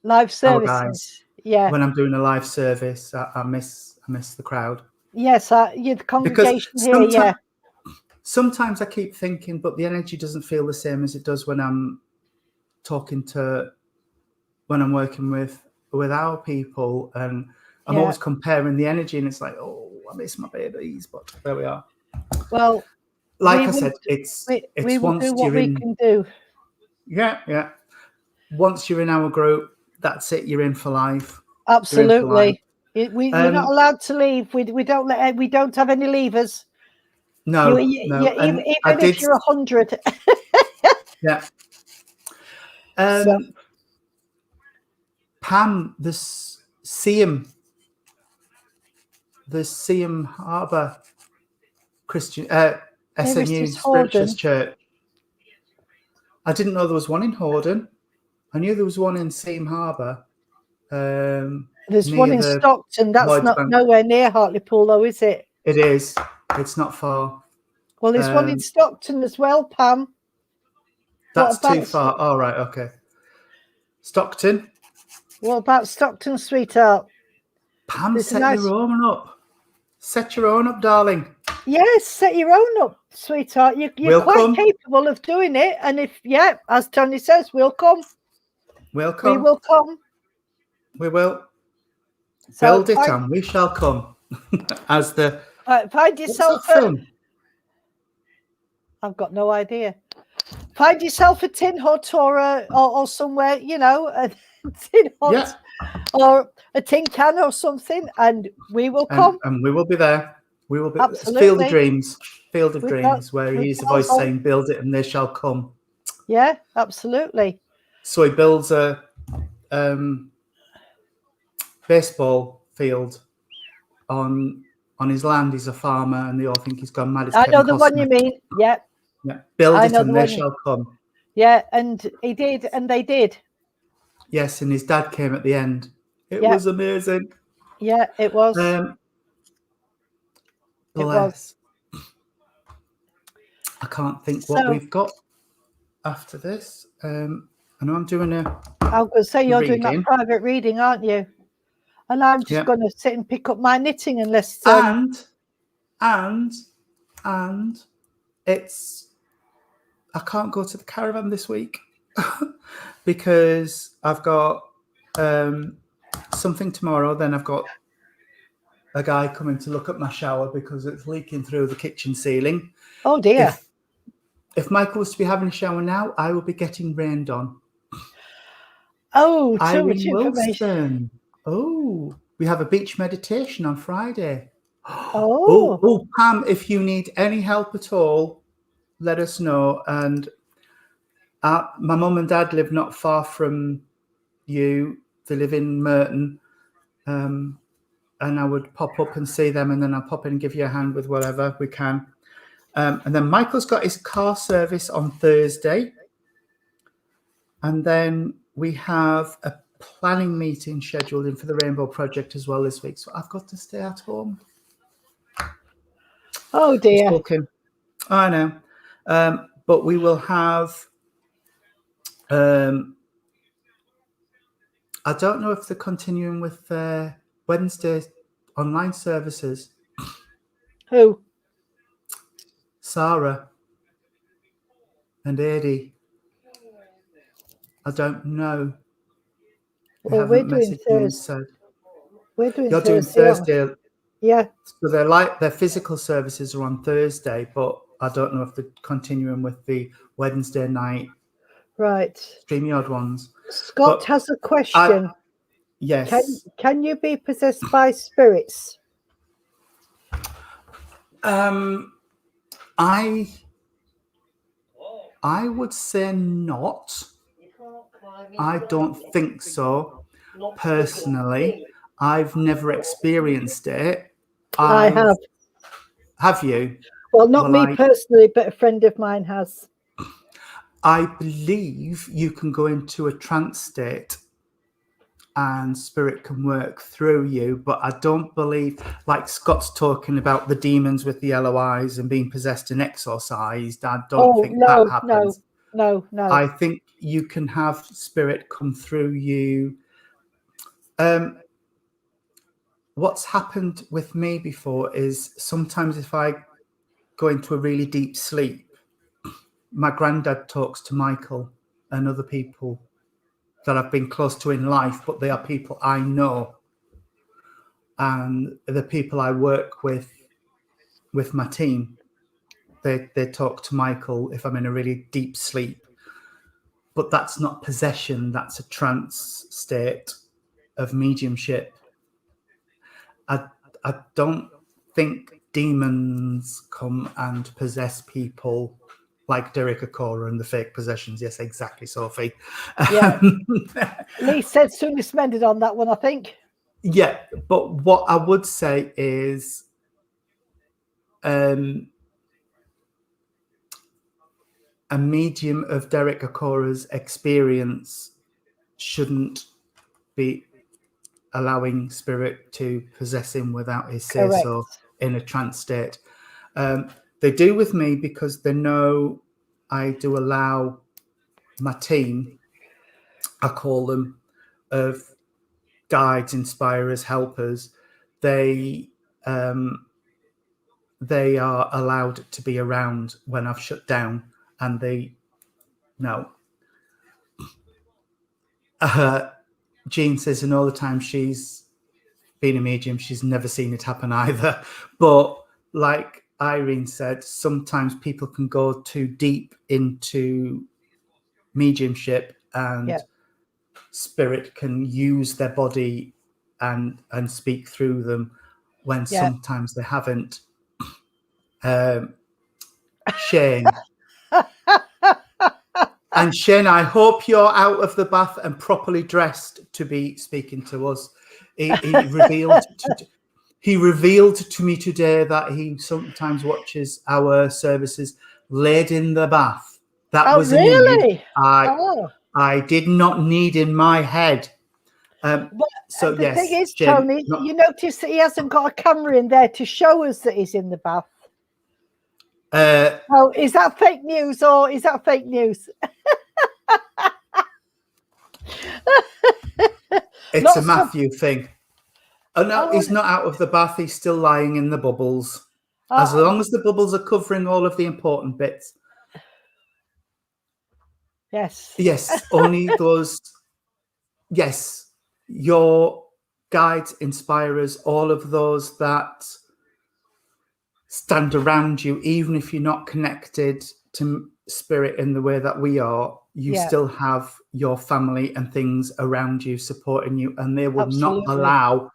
Live our services. guys Yeah. when I'm doing a live service. I miss the crowd. Yes, the congregation here. Yeah. Sometimes I keep thinking, but the energy doesn't feel the same as it does when I'm working with our people, and I'm always comparing the energy, and it's like, oh, I miss my babies, but there we are. Well, like I said, it's we will once do what you're we in, can do. yeah. Once you're in our group, that's it. You're in for life. Absolutely. We're not allowed to leave. We don't have any leavers. No, even if you're 100. Yeah. Pam, the Seaham Harbour Christian SNU Spiritualist Church. I didn't know there was one in Horden. I knew there was one in Seaham Harbour. There's one in Stockton. That's Lloyd's not Bank. nowhere near Hartlepool, though, is it? It is. It's not far. Well, there's one in Stockton as well, Pam. That's too far. All right. Okay. Stockton. What about Stockton, sweetheart? Pam, set your own up. Set your own up, darling. Yes, set your own up, sweetheart. You're quite capable of doing it. And as Tony says, we'll come. We'll come. We will come. We will. So build it and we shall come. As the find yourself I've got no idea. Find yourself a tin hut or somewhere, a tin hut or a tin can or something, and we will come. And we will be there. We will be. Absolutely. Field of Dreams. Field of Dreams, where he hears a voice saying, "Build it, and they shall come." Yeah, absolutely. So he builds a baseball field on his land. He's a farmer, and they all think he's gone mad. I know the one you mean. Yeah. Yeah. Build it, and they shall come. Yeah, and he did, and they did. Yes, and his dad came at the end. It was amazing. Yeah, it was. Bless. I can't think what we've got after this. I know I'm doing I was going to say you're reading. doing that private reading, aren't you? And I'm just going to sit and pick up my knitting unless. And it's. I can't go to the caravan this week because I've got something tomorrow. Then I've got a guy coming to look at my shower because it's leaking through the kitchen ceiling. Oh dear. If Michael was to be having a shower now, I will be getting rained on. Oh, too much information. Oh, we have a beach meditation on Friday. Oh, Pam, if you need any help at all, let us know. And my mum and dad live not far from you. They live in Merton. And I would pop up and see them, and then I'll pop in and give you a hand with whatever we can. And then Michael's got his car service on Thursday. And then we have a planning meeting scheduled in for the Rainbow Project as well this week. So I've got to stay at home. Oh, dear. I know. But we will have... I don't know if they're continuing with Wednesday online services. Who? Sarah and Eddie. I don't know. They Well, we're haven't doing messaged me and Thursday. said We're doing you're doing Thursday. aren't we? Thursday. Yeah. So their physical services are on Thursday, but I don't know if they're continuing with the Wednesday night Right. StreamYard ones. Scott But has a question. Yes. Can you be possessed by spirits? I would say not. I don't think so. Personally, I've never experienced it. I have. Have you? Well, not Well, me personally, but a friend of mine has. I believe you can go into a trance state and spirit can work through you, but I don't believe, like Scott's talking about the demons with the yellow eyes and being possessed and exorcised. I don't think that happens. No. I think you can have spirit come through you. What's happened with me before is sometimes if I go into a really deep sleep, my granddad talks to Michael and other people that I've been close to in life, but they are people I know. And the people I work with my team, they talk to Michael if I'm in a really deep sleep. But that's not possession, that's a trance state of mediumship. I don't think demons come and possess people like Derek Akora and the fake possessions. Yes, exactly, Sophie. Yeah. Lee said soon suspended on that one, I think. Yeah, but what I would say is a medium of Derek Akora's experience shouldn't be allowing spirit to possess him without his say-so in a trance state. They do with me because they know I do allow my team, I call them, of guides, inspirers, helpers. They are allowed to be around when I've shut down, and they know. Jean says, and all the time she's been a medium, she's never seen it happen either. But like Irene said, sometimes people can go too deep into mediumship and spirit can use their body and speak through them when sometimes they haven't. Shane. And Shane, I hope you're out of the bath and properly dressed to be speaking to us. He revealed to me today that he sometimes watches our services laid in the bath. That was really? I did not need in my head. So the yes, thing is, Jim, Tony, you notice that he hasn't got a camera in there to show us that he's in the bath. Oh, is that fake news or is that fake news? It's a Matthew thing. Oh no, he's not out of the bath. He's still lying in the bubbles. As long as the bubbles are covering all of the important bits. Yes. Yes, only those. Yes, your guides, inspirers, all of those that stand around you, even if you're not connected to spirit in the way that we are, you still have your family and things around you supporting you, and they will not allow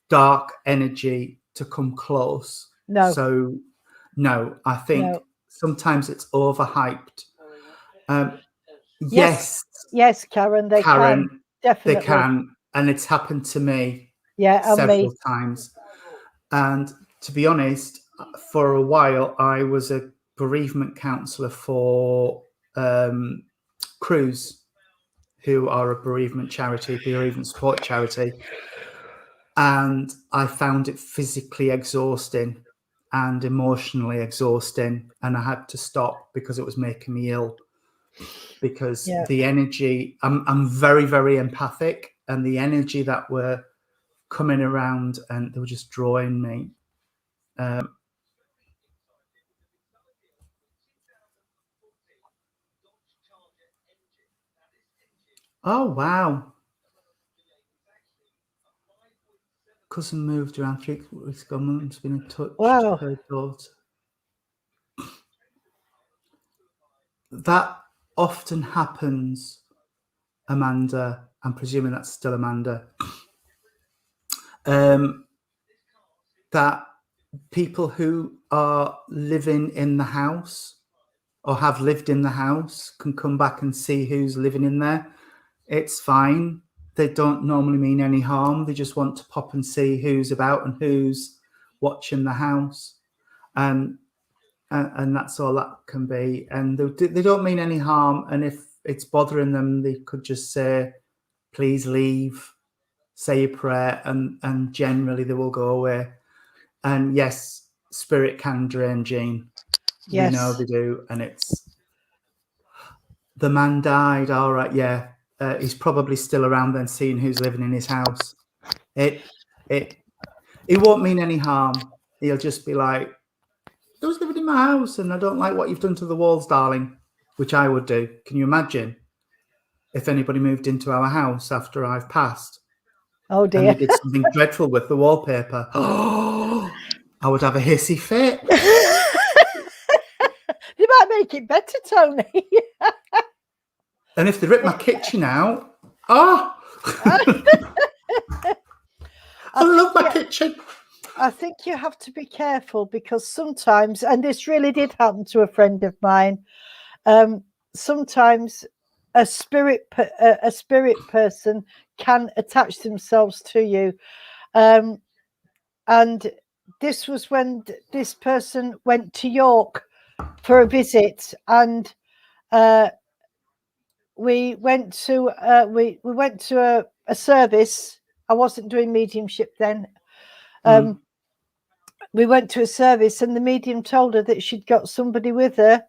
dark energy to come close. No. So, no, I think sometimes it's overhyped. Yes, Karen, they can. Definitely. They can. And it's happened to me several times. And to be honest, for a while, I was a bereavement counsellor for Cruz, who are a bereavement support charity. And I found it physically exhausting and emotionally exhausting. And I had to stop because it was making me ill. Because the energy, I'm very, very empathic. And the energy that were coming around and they were just drawing me. Oh, wow. cousin moved around 3 weeks ago. Mum's been in touch. Wow. Her daughter. That often happens, Amanda. I'm presuming that's still Amanda. That people who are living in the house or have lived in the house can come back and see who's living in there. It's fine. They don't normally mean any harm. They just want to pop and see who's about and who's watching the house. And that's all that can be. And they don't mean any harm. And if it's bothering them, they could just say, please leave, say a prayer, and generally they will go away. And yes, spirit can drain, Jean. Yes. We know they do. And it's, the man died. All right, yeah. He's probably still around then seeing who's living in his house. It won't mean any harm. He'll just be like, who's living in my house? And I don't like what you've done to the walls, darling, which I would do. Can you imagine if anybody moved into our house after I've passed? Oh, dear. And they did something dreadful with the wallpaper. Oh, I would have a hissy fit. You might make it better, Tony. And if they rip my kitchen out, I love my kitchen. I think you have to be careful because sometimes, and this really did happen to a friend of mine, sometimes a spirit person can attach themselves to you. And this was when this person went to York for a visit, and we went to a service. I wasn't doing mediumship then. We went to a service, and the medium told her that she'd got somebody with her,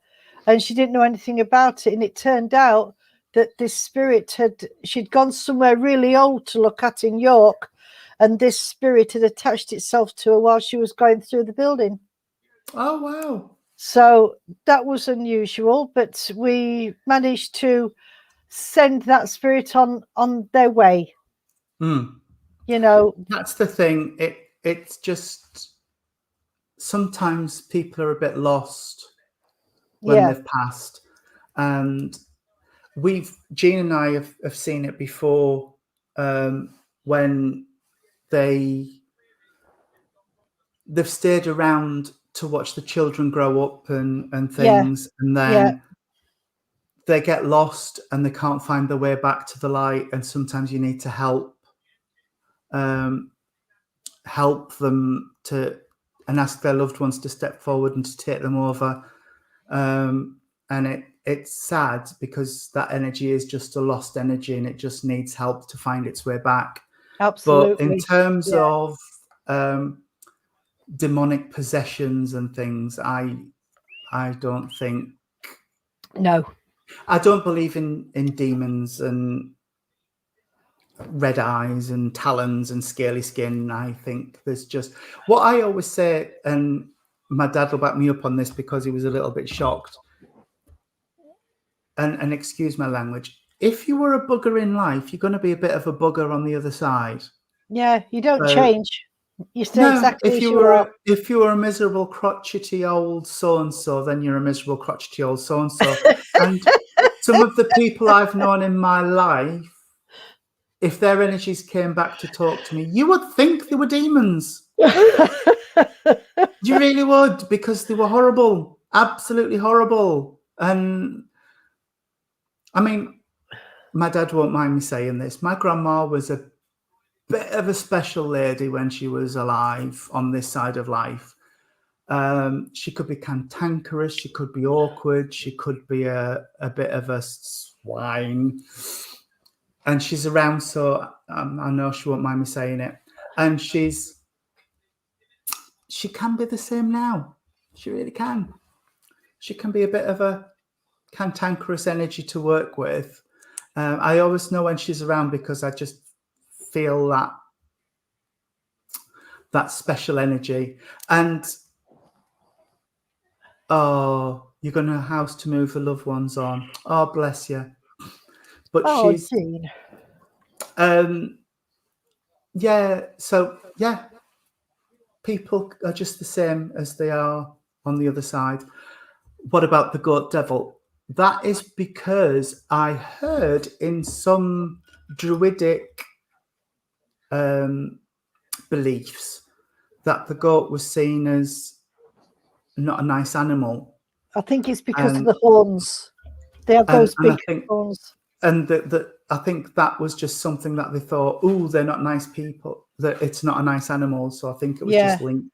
and she didn't know anything about it. And it turned out that this spirit she'd gone somewhere really old to look at in York, and this spirit had attached itself to her while she was going through the building. Oh, wow. So that was unusual, but we managed to send that spirit on their way. You know, that's the thing. It's just sometimes people are a bit lost when they've passed, and Jean and I have seen it before, when they've stayed around to watch the children grow up and things, and then they get lost and they can't find their way back to the light, and sometimes you need to help them to, and ask their loved ones to step forward and to take them over. And it's sad because that energy is just a lost energy and it just needs help to find its way back. Absolutely. But in terms of demonic possessions and things, I don't think. No. I don't believe in demons and red eyes and talons and scaly skin. I think there's just what I always say, and my dad will back me up on this because he was a little bit shocked. And excuse my language. If you were a bugger in life, you're going to be a bit of a bugger on the other side. Yeah, you don't change. You stay exactly if as you you were are. If you were a miserable crotchety old so and so, then you're a miserable crotchety old so and so. And some of the people I've known in my life, if their energies came back to talk to me, you would think they were demons. You really would, because they were horrible, absolutely horrible. And I mean, my dad won't mind me saying this. My grandma was a bit of a special lady when she was alive on this side of life. She could be cantankerous, she could be awkward, she could be a bit of a swine. And she's around, so I know she won't mind me saying it. And she can be the same now. She really can. She can be a bit of a cantankerous energy to work with. I always know when she's around because I just feel that special energy. And you're going to a house to move the loved ones on. Oh, bless you. But Jean. yeah, so yeah, people are just the same as they are on the other side. What about the goat devil? That is because I heard in some druidic beliefs that the goat was seen as not a nice animal. I think it's because of And, the horns. They have those and I big think horns. and I think that was just something that they thought, oh, they're not nice people, that it's not a nice animal. So I think it was Yeah. just linked.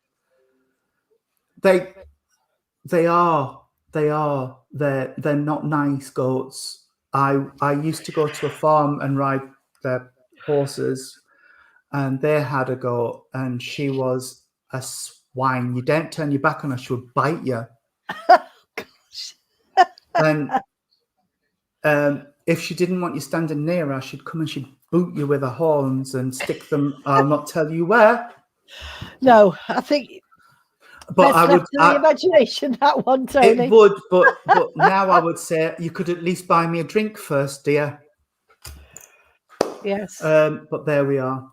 They are they're not nice goats. I used to go to a farm and ride their horses, and they had a goat, and she was a swine. You don't turn your back on her, she would bite you. And if she didn't want you standing near her, she'd come and she'd boot you with her horns and stick them. I'll not tell you where. No, I think But I would. left to the imagination, that one, Tony. It would, but now I would say you could at least buy me a drink first, dear. Yes. But there we are.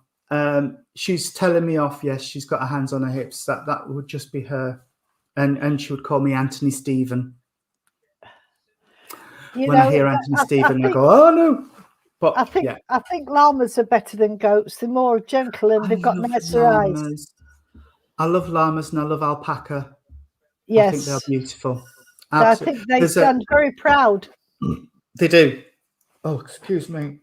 She's telling me off. Yes, she's got her hands on her hips. That would just be her, and she would call me Anthony Stephen. When I hear Anthony Stephen, I go, oh no. But I think llamas are better than goats. They're more gentle and they've got nicer eyes. I love llamas and I love alpaca. Yes. I think they're beautiful. Absolutely. I think they stand very proud. They do. Oh, excuse me.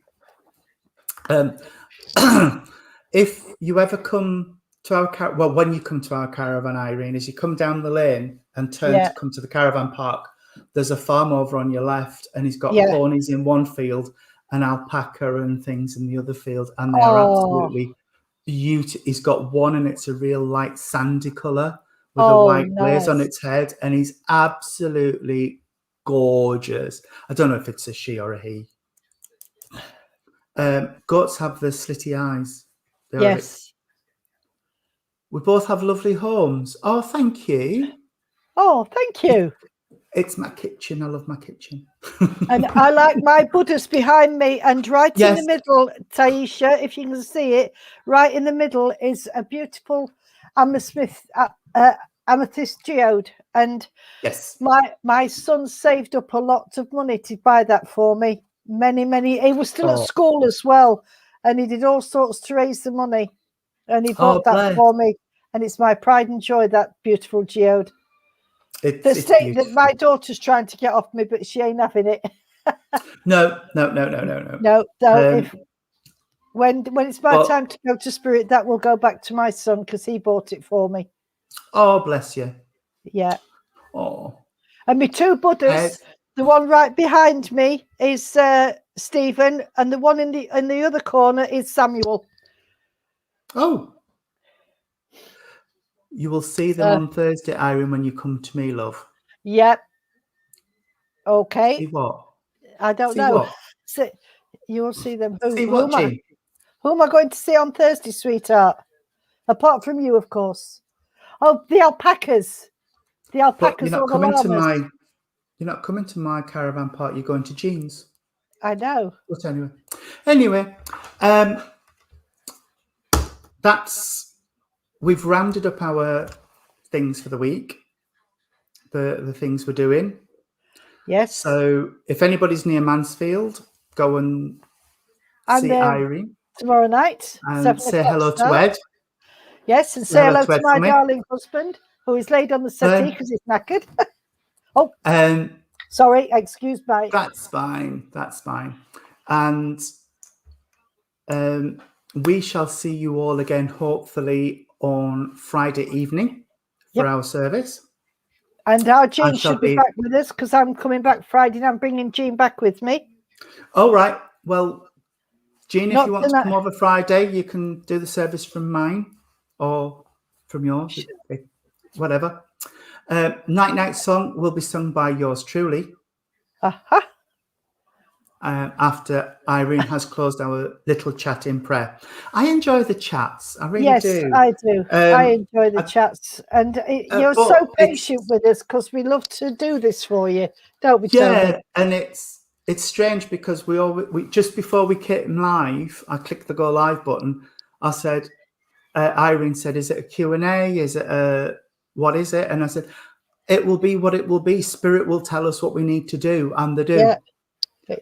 If you ever come to our when you come to our caravan, Irene, as you come down the lane and turn to come to the caravan park, there's a farm over on your left, and he's got ponies in one field and alpaca and things in the other field, and they're absolutely beautiful. He's got one, and it's a real light sandy color with a white glaze on its head, and he's absolutely gorgeous. I don't know if it's a she or a he. Goats have the slitty eyes. Yes. We both have lovely homes. Oh, thank you. Oh, thank you. It's my kitchen. I love my kitchen. And I like my Buddhas behind me, and right in the middle, Taisha, if you can see it, right in the middle is a beautiful amethyst geode. And my son saved up a lot of money to buy that for me. Many. He was still at school as well, and he did all sorts to raise the money, and he bought that for me. And it's my pride and joy, that beautiful geode. That my daughter's trying to get off me, but she ain't having it. No. When it's my time to go to Spirit, that will go back to my son because he bought it for me. Oh, bless you. Yeah. Oh. And my two Buddhas, the one right behind me is Stephen, and the one in the other corner is Samuel. Oh. You will see them on Thursday, Irene, when you come to me, love. Yep. Okay. See what? I don't know. You'll see them. Who am I going to see on Thursday, sweetheart? Apart from you, of course. Oh, the alpacas. The alpacas or the llamas. You're not coming to my caravan park. You're going to Jean's. I know. But anyway, we've rounded up our things for the week, the things we're doing. Yes. So if anybody's near Mansfield, go and see Irene tomorrow night. And say hello to Ed. Yes, and say hello to my darling husband, who is laid on the settee because he's knackered. Sorry, excuse me. That's fine. And we shall see you all again, hopefully, on Friday evening for our service. And our Jean should be back with us because I'm coming back Friday and I'm bringing Jean back with me. All right. Well, Jean, if you want to come over Friday, you can do the service from mine or from yours, whatever. Night song will be sung by yours truly. After Irene has closed our little chat in prayer. I enjoy the chats. I really do. Yes, I do. I enjoy the chats. And you're so patient with us because we love to do this for you, don't we, Tony? Yeah, and it's strange because we just before we came live, I clicked the go live button I said, Irene said, is it a Q&A? Is it what is it? And I said, it will be what it will be. Spirit will tell us what we need to do, and they do. Yeah,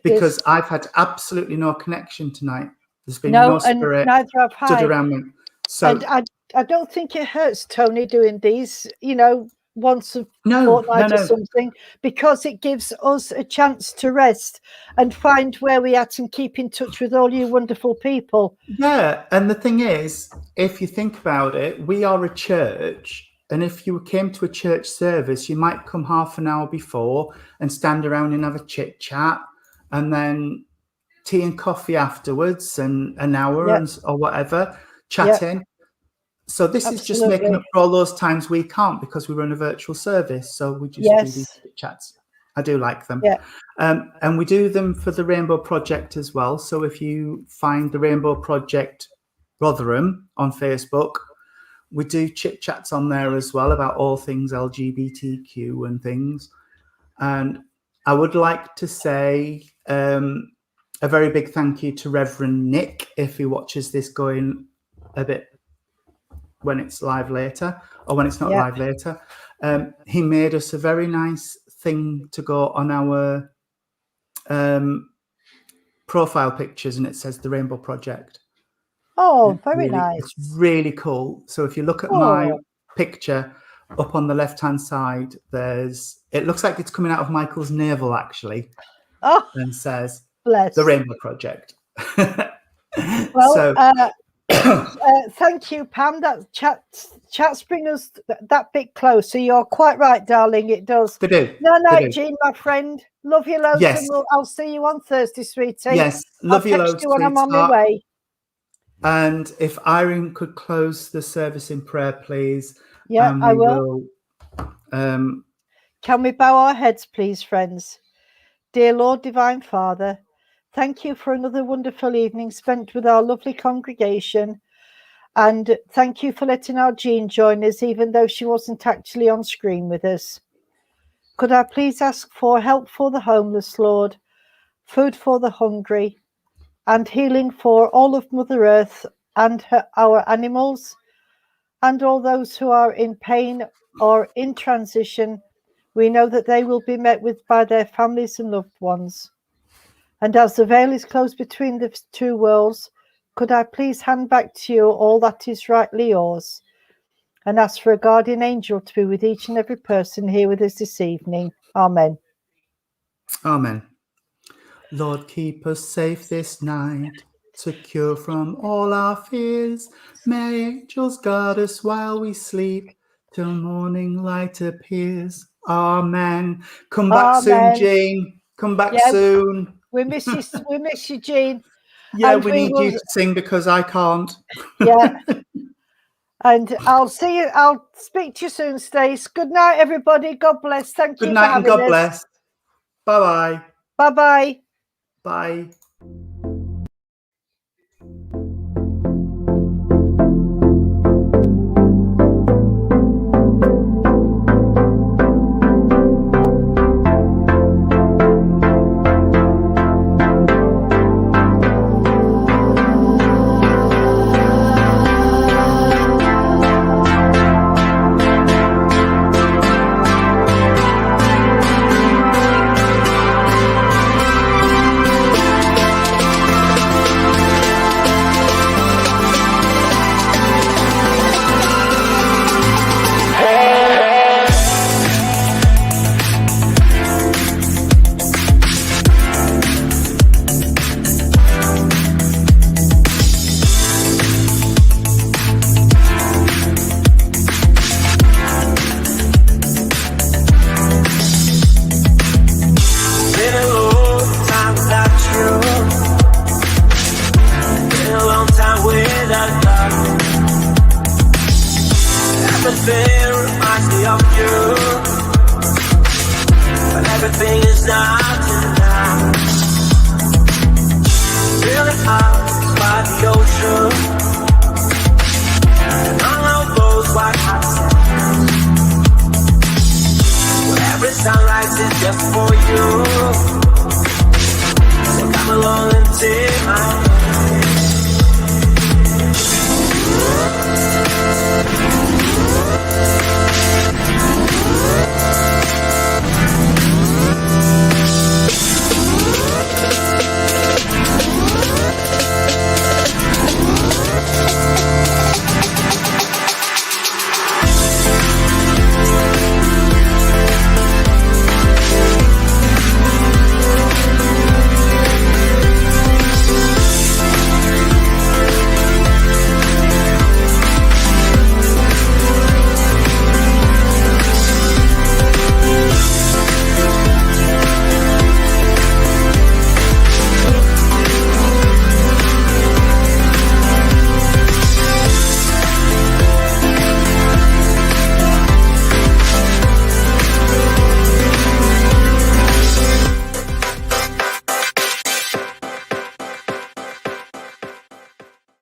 because I've had absolutely no connection tonight. There's been no no spirit and neither have I. stood around me. So and I don't think it hurts, Tony, doing these, once a fortnight or something, because it gives us a chance to rest and find where we're at and keep in touch with all you wonderful people. Yeah, and the thing is, if you think about it, we are a church, and if you came to a church service, you might come half an hour before and stand around and have a chit chat, and then tea and coffee afterwards, and an hour or whatever, chatting. So this is just making up for all those times we can't, because we run a virtual service. So we just do these chats. I do like them. Yeah. And we do them for the Rainbow Project as well. So if you find the Rainbow Project Rotherham on Facebook, we do chit chats on there as well about all things LGBTQ and things. And I would like to say a very big thank you to Reverend Nick, if he watches this going a bit when it's live later, or when it's not live later. He made us a very nice thing to go on our profile pictures, and it says the Rainbow Project. Oh, very nice. It's really cool. So if you look at my picture up on the left-hand side, it looks like it's coming out of Michael's navel, actually, and says the Rainbow Project. Well, thank you, Pam. That chats bring us that bit closer. You're quite right, darling. It does. They do. No, Jean, my friend. Love you loads. Yes. And I'll see you on Thursday, sweetie. Yes. Love you loads. I'll text you when I'm on my way. And if Irene could close the service in prayer, please. Yeah, I will. Can we bow our heads, please, friends? Dear Lord, Divine Father, thank you for another wonderful evening spent with our lovely congregation. And thank you for letting our Jean join us, even though she wasn't actually on screen with us. Could I please ask for help for the homeless, Lord, food for the hungry, and healing for all of Mother Earth and our animals, and all those who are in pain or in transition. We know that they will be met with by their families and loved ones. And as the veil is closed between the two worlds, could I please hand back to you all that is rightly yours, and ask for a guardian angel to be with each and every person here with us this evening. Amen. Amen. Lord, keep us safe this night, secure from all our fears. May angels guard us while we sleep, till morning light appears. Amen. Come back soon, Jean. Come back soon. We miss you. We miss you, Jean. Yeah, we need you to sing, because I can't. Yeah. And I'll see you. I'll speak to you soon, Stace. Good night, everybody. God bless. Thank you. Good night and God bless. Bye-bye. Bye-bye. Bye. Sunrise is just for you. So come along and take my hand.